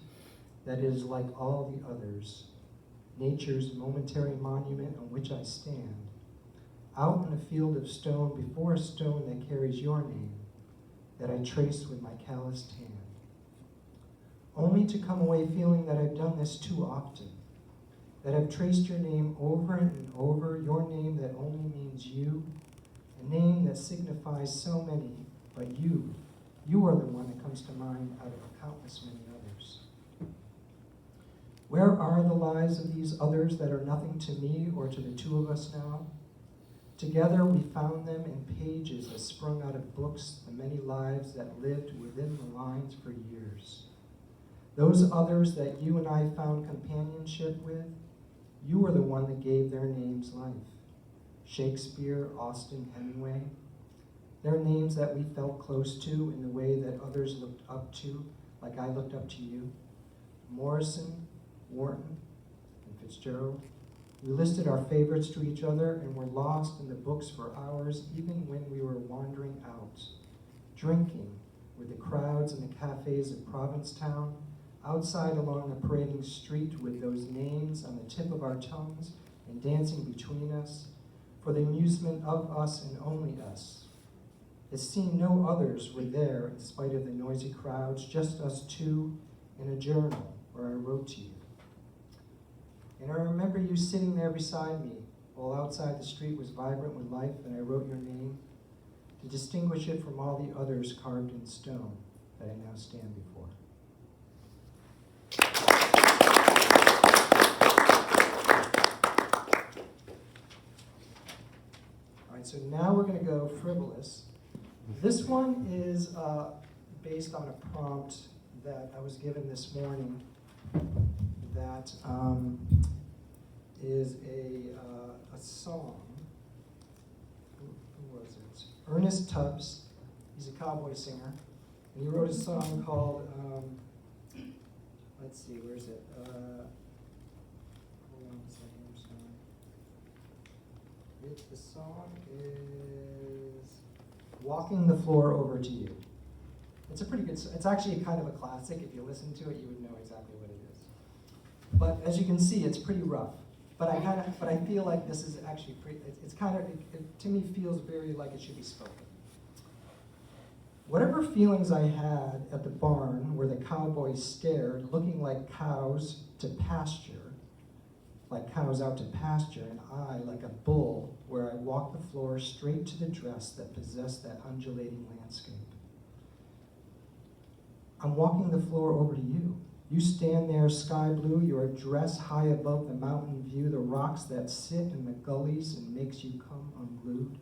S11: that it is like all the others, nature's momentary monument on which I stand, out in a field of stone before a stone that carries your name, that I trace with my calloused hand. Only to come away feeling that I've done this too often, that I've traced your name over and over, your name that only means you, a name that signifies so many, but you are the one that comes to mind out of countless many others. Where are the lives of these others that are nothing to me or to the 2 of us now? Together we found them in pages that sprung out of books, the many lives that lived within the lines for years. Those others that you and I found companionship with, you were the one that gave their names life. Shakespeare, Austen, Hemingway, their names that we felt close to in the way that others looked up to, like I looked up to you. Morrison, Wharton, and Fitzgerald. We listed our favorites to each other and were lost in the books for hours, even when we were wandering out, drinking with the crowds in the cafes of Provincetown, outside along the parading street with those names on the tip of our tongues and dancing between us, for the amusement of us and only us. It seemed no others were there in spite of the noisy crowds, just us 2 in a journal where I wrote to you. And I remember you sitting there beside me while outside the street was vibrant with life, and I wrote your name to distinguish it from all the others carved in stone that I now stand before. All right, so now we're going to go frivolous. This one is based on a prompt that I was given this morning that is a song. Who was it? Ernest Tubbs. He's a cowboy singer. And he wrote a song called, let's see, where's it? Hold on a second, I'm sorry. The song is Walking the Floor Over to You. It's a pretty good, it's actually kind of a classic. If you listen to it, you would know exactly what it is. But as you can see, it's pretty rough. But I feel like this is actually pretty, it's kind of, it to me feels very like it should be spoken. Whatever feelings I had at the barn where the cowboys stared, looking like cows to pasture, like cows out to pasture, and I, like a bull, where I walked the floor straight to the dress that possessed that undulating landscape. I'm walking the floor over to you. You stand there sky blue, your dress high above the mountain view, the rocks that sit in the gullies and makes you come unglued.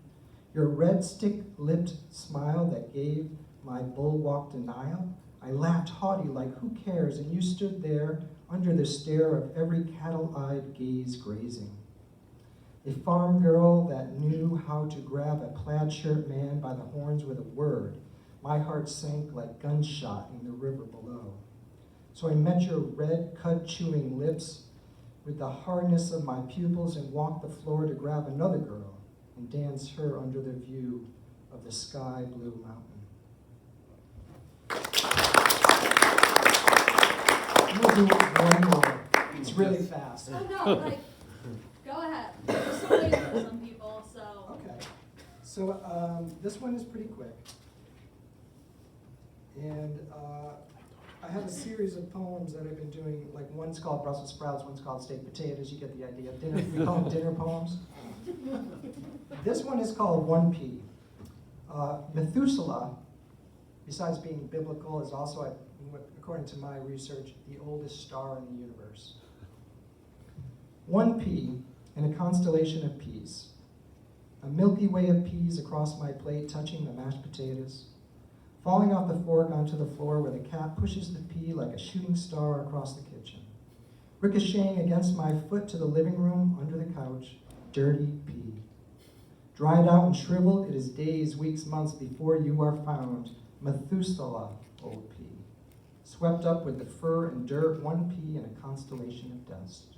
S11: Your red stick-lipped smile that gave my bulwark denial. I laughed haughty like who cares, and you stood there under the stare of every cattle-eyed gaze grazing. A farm girl that knew how to grab a plaid-shirt man by the horns with a word. My heart sank like gunshot in the river below. So I met your red, cud-chewing lips with the hardness of my pupils and walked the floor to grab another girl and dance her under the view of the sky-blue mountain. I'm gonna do one more. It's really fast.
S1: Oh no, like, go ahead. We're still waiting for some people, so.
S11: Okay. So this one is pretty quick. And I have a series of poems that I've been doing, like one's called Brussels sprouts, one's called steak potatoes, you get the idea. Dinner, we call them dinner poems. This one is called 1P. Methuselah, besides being biblical, is also, according to my research, the oldest star in the universe. 1P in a constellation of peas. A Milky Way of peas across my plate, touching the mashed potatoes. Falling off the fork onto the floor where the cat pushes the pea like a shooting star across the kitchen. Ricocheting against my foot to the living room, under the couch, dirty pea. Dried out and shriveled, it is days, weeks, months before you are found. Methuselah, old pea. Swept up with the fur and dirt, 1P in a constellation of dust.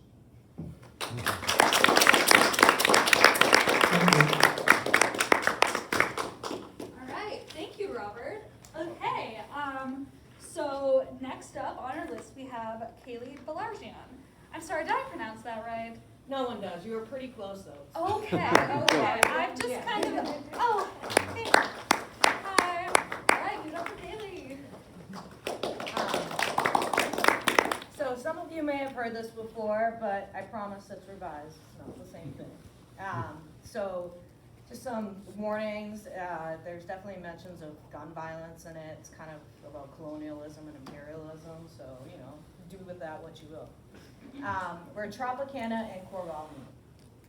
S1: All right, thank you, Robert. Okay, so next up on our list we have Kaylee Balarjian. I'm sorry, did I pronounce that right?
S5: No one does. You were pretty close though.
S1: Okay, I've just kind of, oh, hey, hi. All right, give it up for Kaylee.
S5: So some of you may have heard this before, but I promise it's revised. It's not the same thing. So just some warnings. There's definitely mentions of gun violence in it. It's kind of about colonialism and imperialism. So, you know, do with that what you will. We're in Tropicana and Corvallis.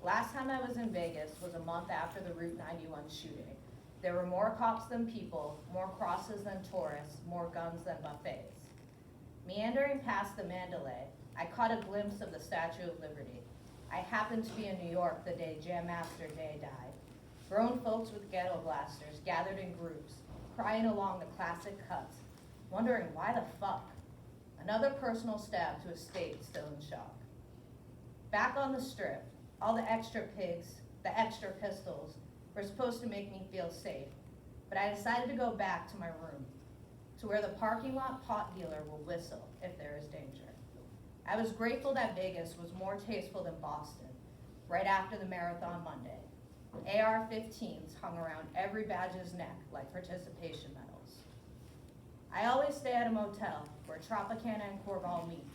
S5: Last time I was in Vegas was a month after the Route 91 shooting. There were more cops than people, more crosses than tourists, more guns than buffets. Meandering past the Mandalay, I caught a glimpse of the Statue of Liberty. I happened to be in New York the day Jam Master Day died. Grown folks with ghetto blasters gathered in groups, crying along the classic cuts, wondering why the fuck. Another personal stab to a state still in shock. Back on the strip, all the extra pigs, the extra pistols, were supposed to make me feel safe, but I decided to go back to my room, to where the parking lot pot dealer will whistle if there is danger. I was grateful that Vegas was more tasteful than Boston, right after the Marathon Monday. AR-15s hung around every badge's neck like participation medals. I always stay at a motel where Tropicana and Corvallis meet,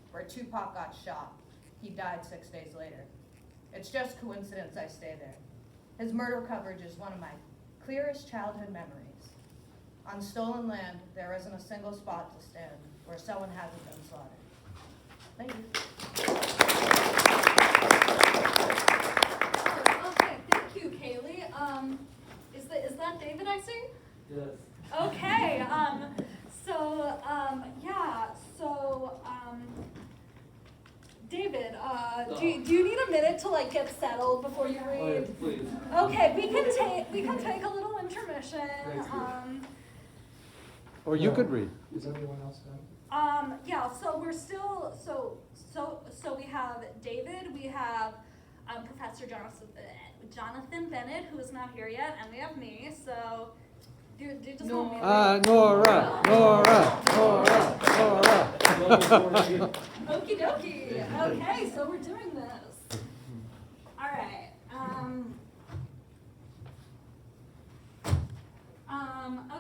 S5: where Tupac got shot. He died 6 days later. It's just coincidence I stay there. His murder coverage is one of my clearest childhood memories. On stolen land, there isn't a single spot to stand where someone hasn't been slaughtered. Thank you.
S1: Okay, thank you, Kaylee. Is that David I see?
S12: Yes.
S1: Okay, David, do you need a minute to like get settled before you read?
S12: Oh, yes, please.
S1: Okay, we can take a little intermission.
S4: Or you could read.
S11: Is everyone else done?
S1: Yeah, so we're still, so we have David, we have Professor Jonathan Bennett, who is not here yet, and we have me, so do you just want me to
S4: Nora.
S1: Okie dokie. Okay, so we're doing this. All right.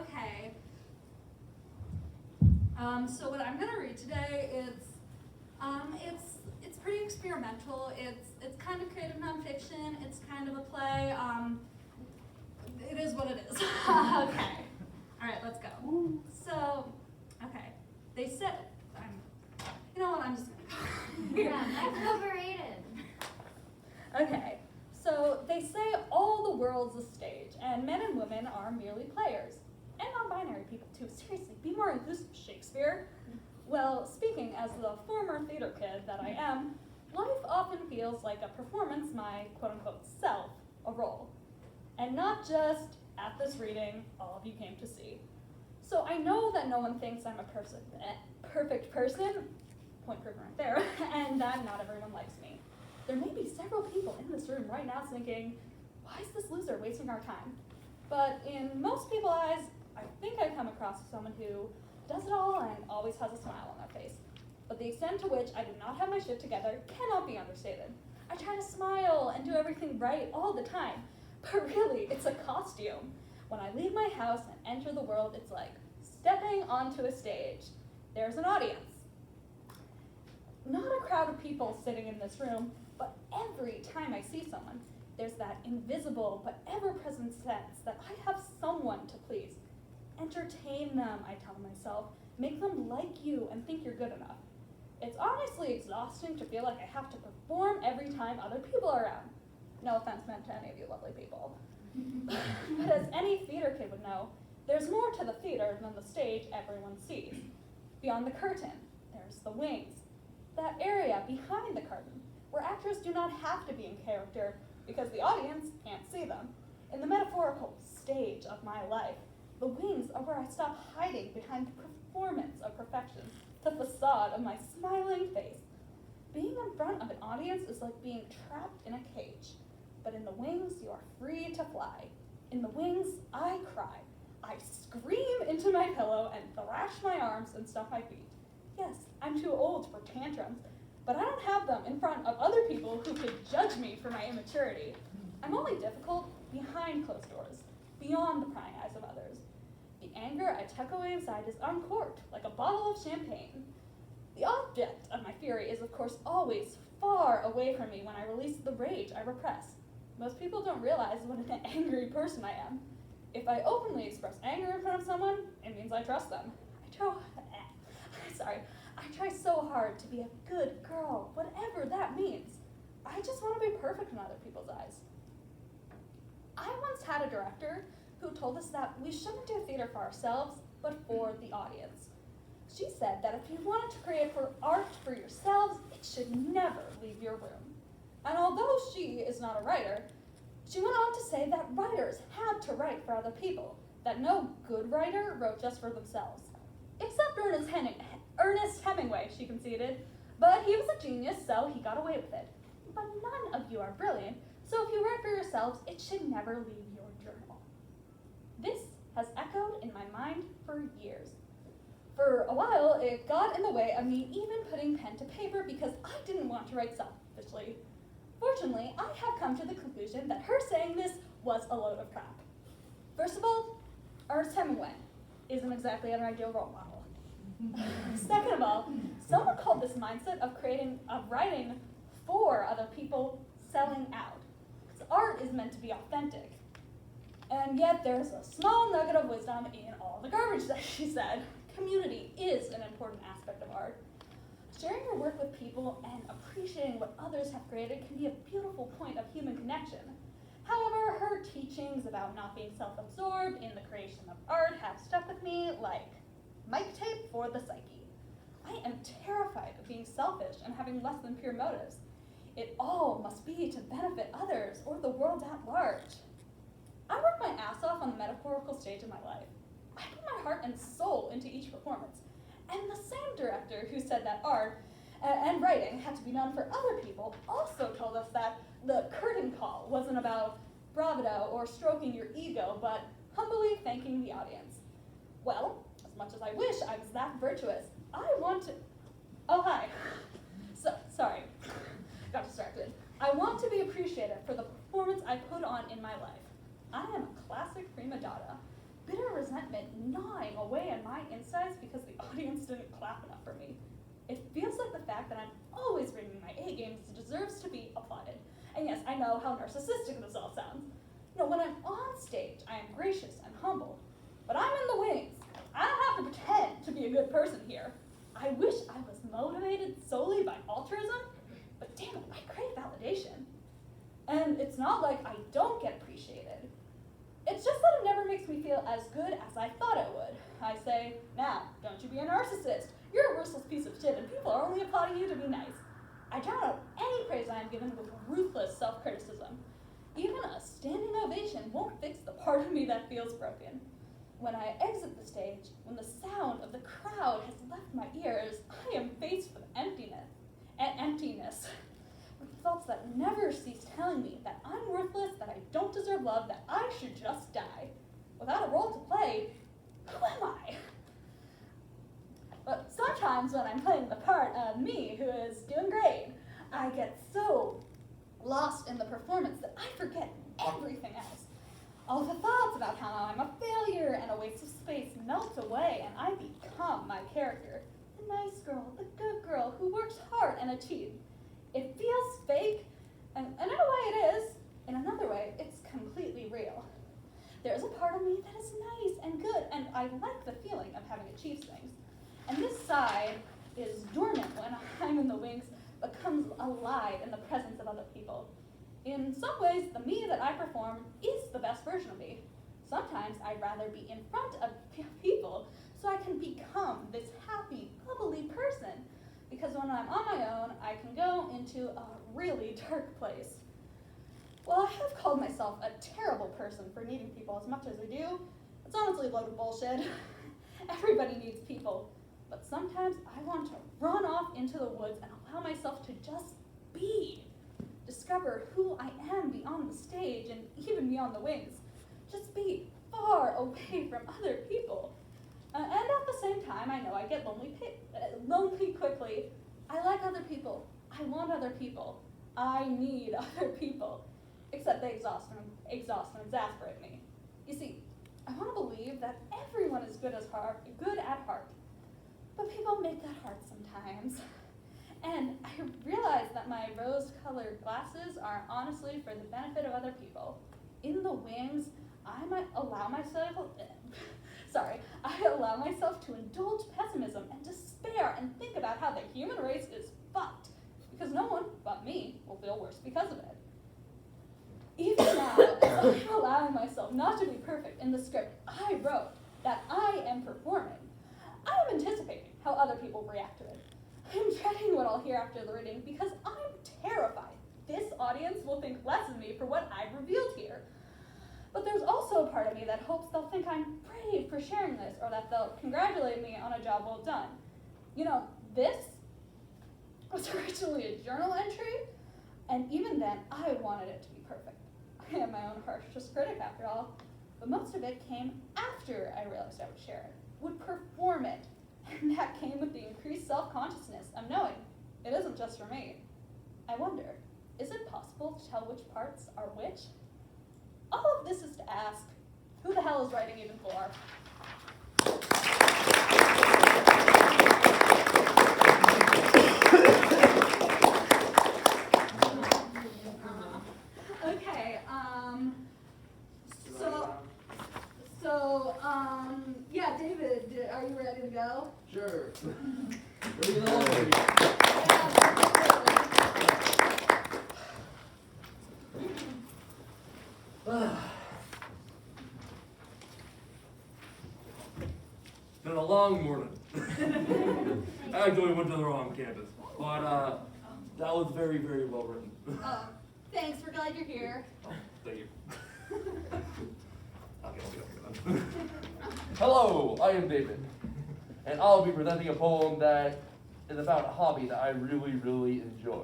S1: Okay. So what I'm gonna read today is, it's pretty experimental. It's kind of creative nonfiction. It's kind of a play. It is what it is. Okay. All right, let's go. So, okay. They said, You know what, I'm just gonna go.
S3: Yeah, that's overrated.
S1: Okay, so they say all the world's a stage, and men and women are merely players. And non-binary people too. Seriously, be more inclusive, Shakespeare. Well, speaking as the former theater kid that I am, life often feels like a performance, my quote-unquote self, a role. And not just, at this reading, all of you came to see. So I know that no one thinks I'm a perfect person, point proven right there, and that not everyone likes me. There may be several people in this room right now thinking, why is this loser wasting our time? But in most people's eyes, I think I come across as someone who does it all and always has a smile on their face. But the extent to which I do not have my shit together cannot be understated. I try to smile and do everything right all the time, but really, it's a costume. When I leave my house and enter the world, it's like stepping onto a stage. There's an audience. Not a crowd of people sitting in this room, but every time I see someone, there's that invisible but ever-present sense that I have someone to please. Entertain them, I tell myself. Make them like you and think you're good enough. It's honestly exhausting to feel like I have to perform every time other people are around. No offense meant to any of you lovely people. But as any theater kid would know, there's more to the theater than the stage everyone sees. Beyond the curtain, there's the wings. That area behind the curtain, where actors do not have to be in character because the audience can't see them. In the metaphorical stage of my life, the wings are where I stop hiding behind the performance of perfection, the facade of my smiling face. Being in front of an audience is like being trapped in a cage. But in the wings, you are free to fly. In the wings, I cry. I scream into my pillow and thrash my arms and stomp my feet. Yes, I'm too old for tantrums, but I don't have them in front of other people who could judge me for my immaturity. I'm only difficult behind closed doors, beyond the prying eyes of others. The anger I tuck away inside is uncorked, like a bottle of champagne. The object of my fury is, of course, always far away from me when I release the rage I repress. Most people don't realize what an angry person I am. If I openly express anger in front of someone, it means I trust them. I try so hard to be a good girl, whatever that means. I just want to be perfect in other people's eyes. I once had a director who told us that we shouldn't do theater for ourselves, but for the audience. She said that if you wanted to create art for yourselves, it should never leave your room. And although she is not a writer, she went on to say that writers had to write for other people, that no good writer wrote just for themselves. Except Ernest Hemingway, she conceded, but he was a genius, so he got away with it. But none of you are brilliant, so if you write for yourselves, it should never leave your journal. This has echoed in my mind for years. For a while, it got in the way of me even putting pen to paper because I didn't want to write selfishly. Fortunately, I have come to the conclusion that her saying this was a load of crap. First of all, Ernest Hemingway isn't exactly an ideal role model. Second of all, someone called this mindset of writing for other people selling out. Because art is meant to be authentic. And yet there's a small nugget of wisdom in all the garbage that she said. Community is an important aspect of art. Sharing your work with people and appreciating what others have created can be a beautiful point of human connection. However, her teachings about not being self-absorbed in the creation of art have stuck with me like mic tape for the psyche. I am terrified of being selfish and having less than pure motives. It all must be to benefit others or the world at large. I work my ass off on the metaphorical stage of my life. I put my heart and soul into each performance. And the same director who said that art and writing had to be done for other people also told us that the curtain call wasn't about bravado or stroking your ego, but humbly thanking the audience. Well, as much as I wish I was that virtuous, I want to... Oh, hi. Sorry, got distracted. I want to be appreciated for the performance I put on in my life. I am a classic prima donna. Bitter resentment gnawing away at my insides because the audience didn't clap enough for me. It feels like the fact that I'm always bringing my A game deserves to be applauded. And yes, I know how narcissistic this all sounds. When I'm on stage, I am gracious and humble. But I'm in the wings. I don't have to pretend to be a good person here. I wish I was motivated solely by altruism, but damn it, I crave validation. And it's not like I don't get appreciated. It's just that it never makes me feel as good as I thought it would. I say, now, don't you be a narcissist. You're a worthless piece of shit, and people are only applauding you to be nice. I drown out any praise I am given with ruthless self-criticism. Even a standing ovation won't fix the part of me that feels broken. When I exit the stage, when the sound of the crowd has left my ears, I am faced with emptiness. With thoughts that never cease telling me that I'm worthless, that I don't deserve love, that I should just die. Without a role to play, who am I? But sometimes when I'm playing the part of me who is doing great, I get so lost in the performance that I forget everything else. All the thoughts about how I'm a failure and a waste of space melt away, and I become my character, the nice girl, the good girl who works hard and achieves. It feels fake, and in a way it is. In another way, it's completely real. There's a part of me that is nice and good, and I like the feeling of having achieved things. And this side is dormant when I'm in the wings, but comes alive in the presence of other people. In some ways, the me that I perform is the best version of me. Sometimes I'd rather be in front of people so I can become this happy, bubbly person. Because when I'm on my own, I can go into a really dark place. Well, I have called myself a terrible person for needing people as much as I do. It's honestly a load of bullshit. Everybody needs people. But sometimes I want to run off into the woods and allow myself to just be. Discover who I am beyond the stage and even beyond the wings. Just be far away from other people. And at the same time, I know I get lonely quickly. I like other people. I want other people. I need other people. Except they exhaust and exasperate me. You see, I want to believe that everyone is good at heart. But people make that hard sometimes. And I realize that my rose-colored glasses are honestly for the benefit of other people. In the wings, I might allow myself to indulge pessimism and despair and think about how the human race is fucked, because no one but me will feel worse because of it. Even now, as I'm allowing myself not to be perfect in the script I wrote that I am performing, I am anticipating how other people react to it. I'm dreading what I'll hear after the reading because I'm terrified this audience will think less of me for what I've revealed here. But there's also a part of me that hopes they'll think I'm brave for sharing this, or that they'll congratulate me on a job well done. You know, this was originally a journal entry, and even then, I wanted it to be perfect. I am my own harshest critic, after all, but most of it came after I realized I would share it, would perform it, and that came with the increased self-consciousness of knowing it isn't just for me. I wonder, is it possible to tell which parts are which? All of this is to ask, who the hell is writing even for? Okay, yeah, David, are you ready to go?
S12: Sure. Bring it on. Been a long morning. I actually went to the wrong campus, but that was very, very well written.
S1: Oh, thanks, we're glad you're here.
S12: Oh, thank you. Okay. Hello, I am David, and I'll be presenting a poem that is about a hobby that I really, really enjoy.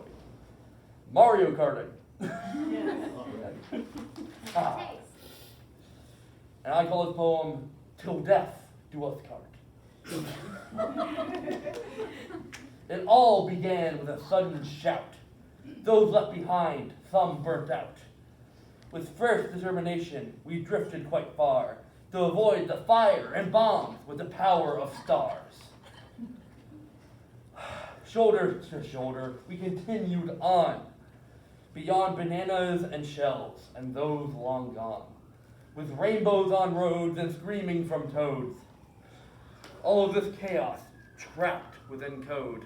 S12: Mario Karting. And I call this poem, Till Death Do Us Part. It all began with a sudden shout. Those left behind, some burnt out. With fierce determination, we drifted quite far to avoid the fire and bombs with the power of stars. Shoulder to shoulder, we continued on, beyond bananas and shells, and those long gone, with rainbows on roads and screaming from toads. All of this chaos trapped within code.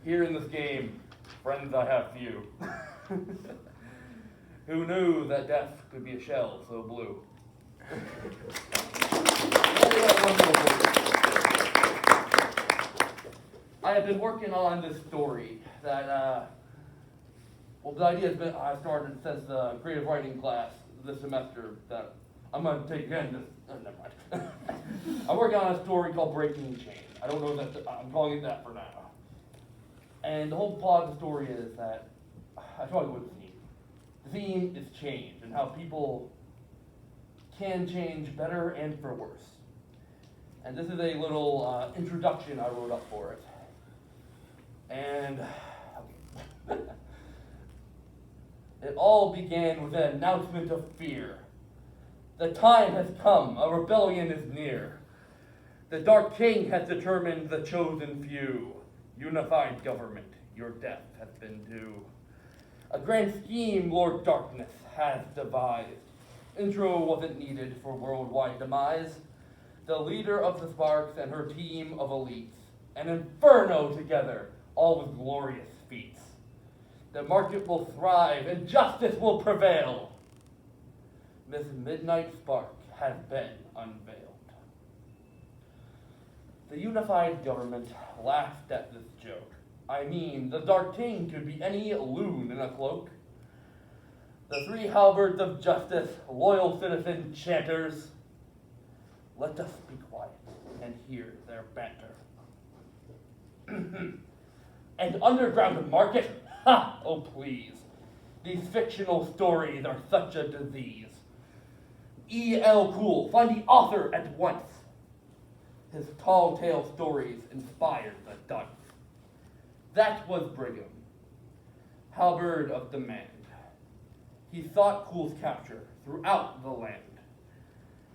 S12: Here in this game, friends I have few. Who knew that death could be a shell so blue? I have been working on this story that, well, the idea has been, I started since the creative writing class this semester that I'm going to take again. Never mind. I'm working on a story called Breaking Chain. I don't know that, I'm calling it that for now. And the whole plot of the story is that, I tell you what the theme. The theme is change and how people can change better and for worse. And this is a little introduction I wrote up for it. And it all began with an announcement of fear. The time has come, a rebellion is near. The Dark King has determined the chosen few. Unified government, your death has been due. A grand scheme Lord Darkness has devised. Intro wasn't needed for worldwide demise. The leader of the Sparks and her team of elites. An inferno together, all with glorious feats. The market will thrive and justice will prevail. This midnight spark has been unveiled. The unified government laughed at this joke. I mean, the Dark King could be any loon in a cloak. The three halberds of justice, loyal citizen chanters. Let us be quiet and hear their banter. And underground market? Ha! Oh please. These fictional stories are such a disease. E.L. Cool, find the author at once. His tall tale stories inspired the dunce. That was Brigham, halberd of demand. He sought Cool's capture throughout the land.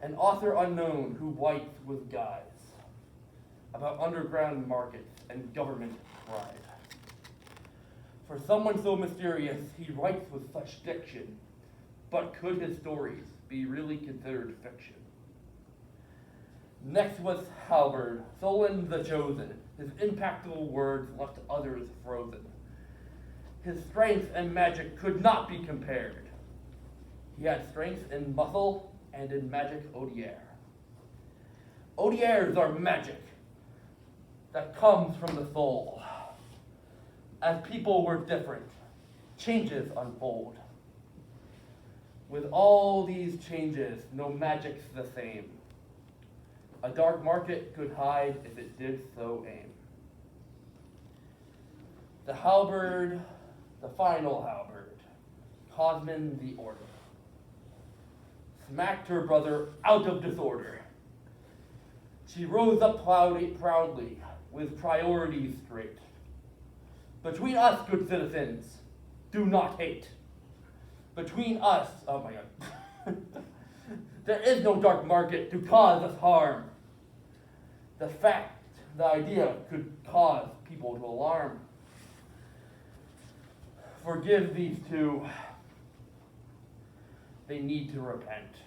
S12: An author unknown who writes with guise about underground markets and government pride. For someone so mysterious, he writes with such diction, but could his stories be really considered fiction? Next was Halberd, Solon the Chosen. His impactful words left others frozen. His strength and magic could not be compared. He had strength in muscle and in magic odier. Odiers are magic that comes from the soul. As people were different, changes unfold. With all these changes, no magic's the same. A dark market could hide if it did so aim. The halberd, the final halberd, Cosmin the Order, smacked her brother out of disorder. She rose up proudly, with priorities straight. Between us, good citizens, do not hate. Between us, oh my God, there is no dark market to cause us harm. The fact, the idea could cause people to alarm. Forgive these two. They need to repent.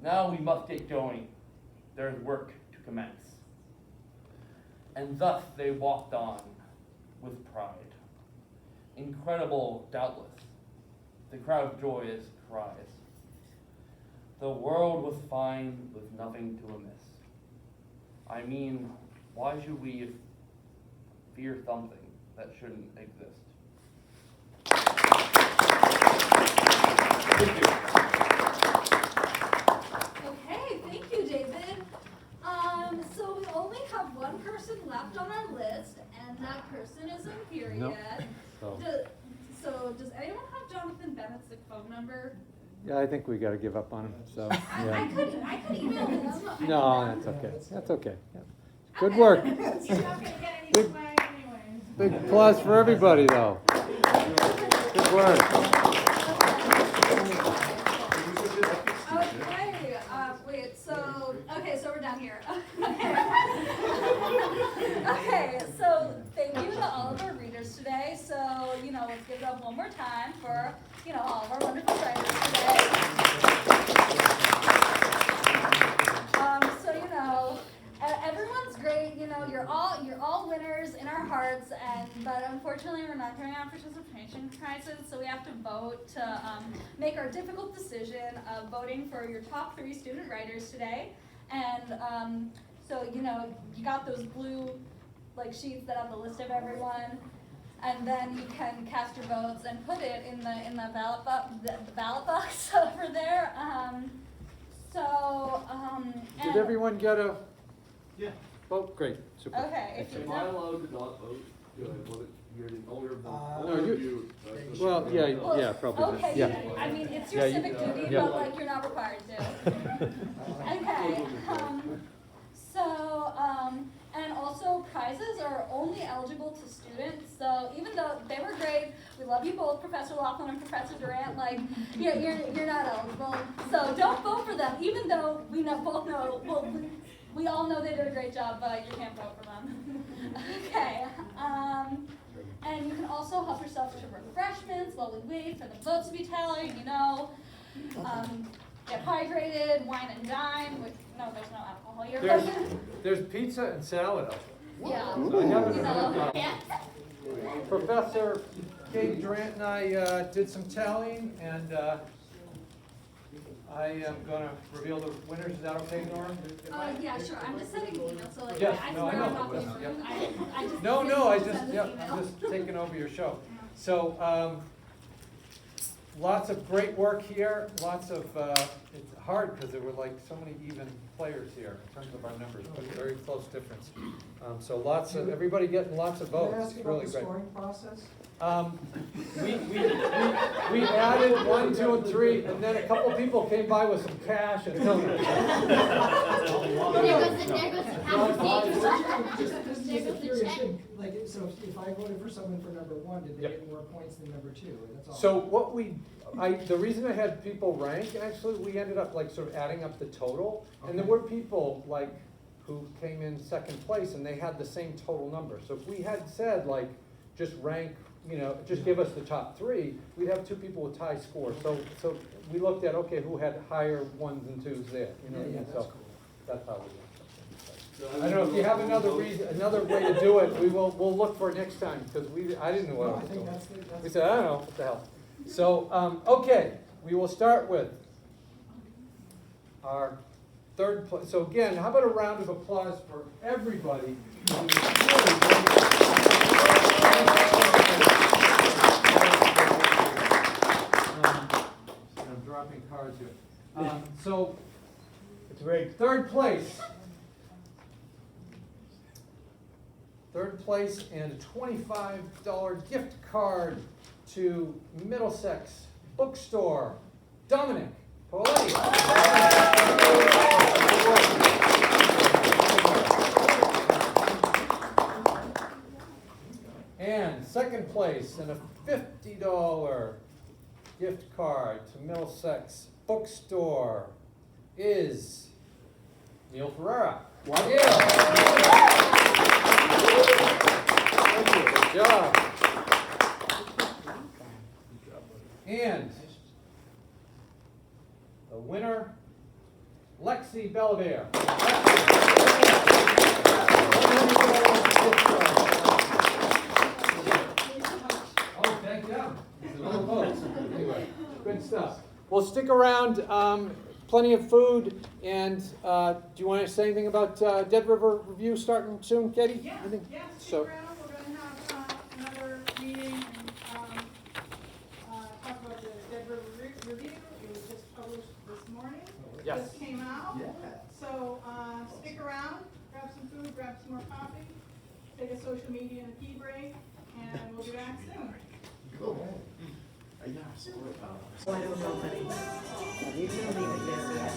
S12: Now we must get going. There's work to commence. And thus they walked on with pride. Incredible, doubtless, the crowd's joyous cries. The world was fine with nothing to amiss. I mean, why should we fear something that shouldn't exist? Thank you.
S1: Okay, thank you, David. So we only have one person left on our list, and that person isn't here yet. So does anyone have Jonathan Bennett's phone number?
S13: Yeah, I think we got to give up on him. So
S1: I
S13: yeah.
S1: could email him.
S13: No, that's okay. That's okay. Yeah. Good work.
S10: You're not gonna get any
S13: Big-
S10: swag anyways.
S13: Big applause for everybody, though. Good work.
S1: Okay, so we're down here. Okay, so thank you to all of our readers today. So, let's give it up one more time for, all of our wonderful writers today. So, everyone's great, you're all winners in our hearts, but unfortunately we're not giving out participation prizes, so we have to vote to make our difficult decision of voting for your top 3 student writers today. And so, you know, you got those blue sheets that have the list of everyone, and then you can cast your votes and put it in the ballot box over there.
S13: Did
S1: and
S13: everyone get a
S8: Yeah.
S13: vote? Great, super.
S1: okay, if you
S14: Am I
S1: don't,
S14: allowed to not vote? You're the owner of the,
S13: no,
S14: owner
S13: you-
S14: of you.
S13: Well, yeah,
S1: well,
S13: yeah, probably.
S1: okay,
S13: Yeah.
S1: I mean, it's your
S13: Yeah, you-
S1: civic duty,
S13: yeah.
S1: but you're not required to. Okay, and also prizes are only eligible to students, so even though they were great, we love you both, Professor Laughlin and Professor Durant, you're not eligible. So don't vote for them, even though we both know, well, we all know they did a great job, but you can't vote for them. Okay, and you can also help yourself to refreshments while we wait for the votes to be tallied, you know. Get hydrated, wine and dine, which, no, there's no alcohol here.
S4: There's pizza and salad out there.
S1: Yeah.
S4: So I haven't
S1: You
S4: heard
S1: know,
S4: of that. Professor Katie Durant and I did some tallying, and I am going to reveal the winners. Is that okay, Nora?
S1: yeah, sure, I'm just sending an email, so
S4: Yes,
S1: I
S4: no, I
S1: swear I'm
S4: know.
S1: not being
S4: Yep.
S1: rude. I just.
S4: No,
S1: didn't
S4: I
S1: send
S4: just,
S1: this
S4: yep,
S1: email.
S4: I'm just taking over your show. So, lots of great work here, lots of, it's hard because there were so many even players here in terms of our numbers, but very close difference. So lots of, everybody getting lots of
S11: Can I
S4: votes,
S11: ask
S4: it's
S11: you about
S4: really
S11: the
S4: great.
S11: scoring process?
S4: We added 1, 2, and 3, and then a couple people came by with some cash and donuts.
S3: There goes the conversation.
S11: Just a curious thing, so if I voted for someone for number 1, did they
S4: Yep.
S11: get more points than number 2? That's all.
S4: So what the reason I had people rank, actually, we ended up sort of adding up the total, and there were people who came in second place and they had the same total number. So if we had said just rank, just give us the top 3, we'd have 2 people with tie scores. So we looked at, okay, who had higher 1s and 2s there,
S11: Yeah,
S4: so
S11: that's cool.
S4: that's how we did it. I don't know if you have another way to do it, we'll look for it next time, because I didn't know what
S11: No,
S4: I
S11: I
S4: was
S11: think
S4: doing.
S11: that's
S4: We said, I don't know, what the hell. So, okay, we will start with our third place. So again, how about a round of applause for everybody? I'm dropping cards here. So, it's great. Third place. Third place and a $25 gift card to Middlesex Bookstore. Dominic Poletti. And second place and a $50 gift card to Middlesex Bookstore is Neil Ferreira. Good job. And the winner, Lexi Bellavere. Oh, thank you. Anyway, good stuff. Well, stick around. Plenty of food. And do you want to say anything about Dead River Review starting soon, Katie?
S10: Yeah,
S4: Anything?
S10: yeah,
S4: So-
S10: stick around, we're gonna have another meeting and talk about the Dead River Review. It was just published this morning.
S4: Yes.
S10: Just came out. So stick around, grab some food, grab some more coffee, take a social media and a tea break, and we'll be back soon.
S7: Cool.
S15: I don't know, honey. You can leave it there.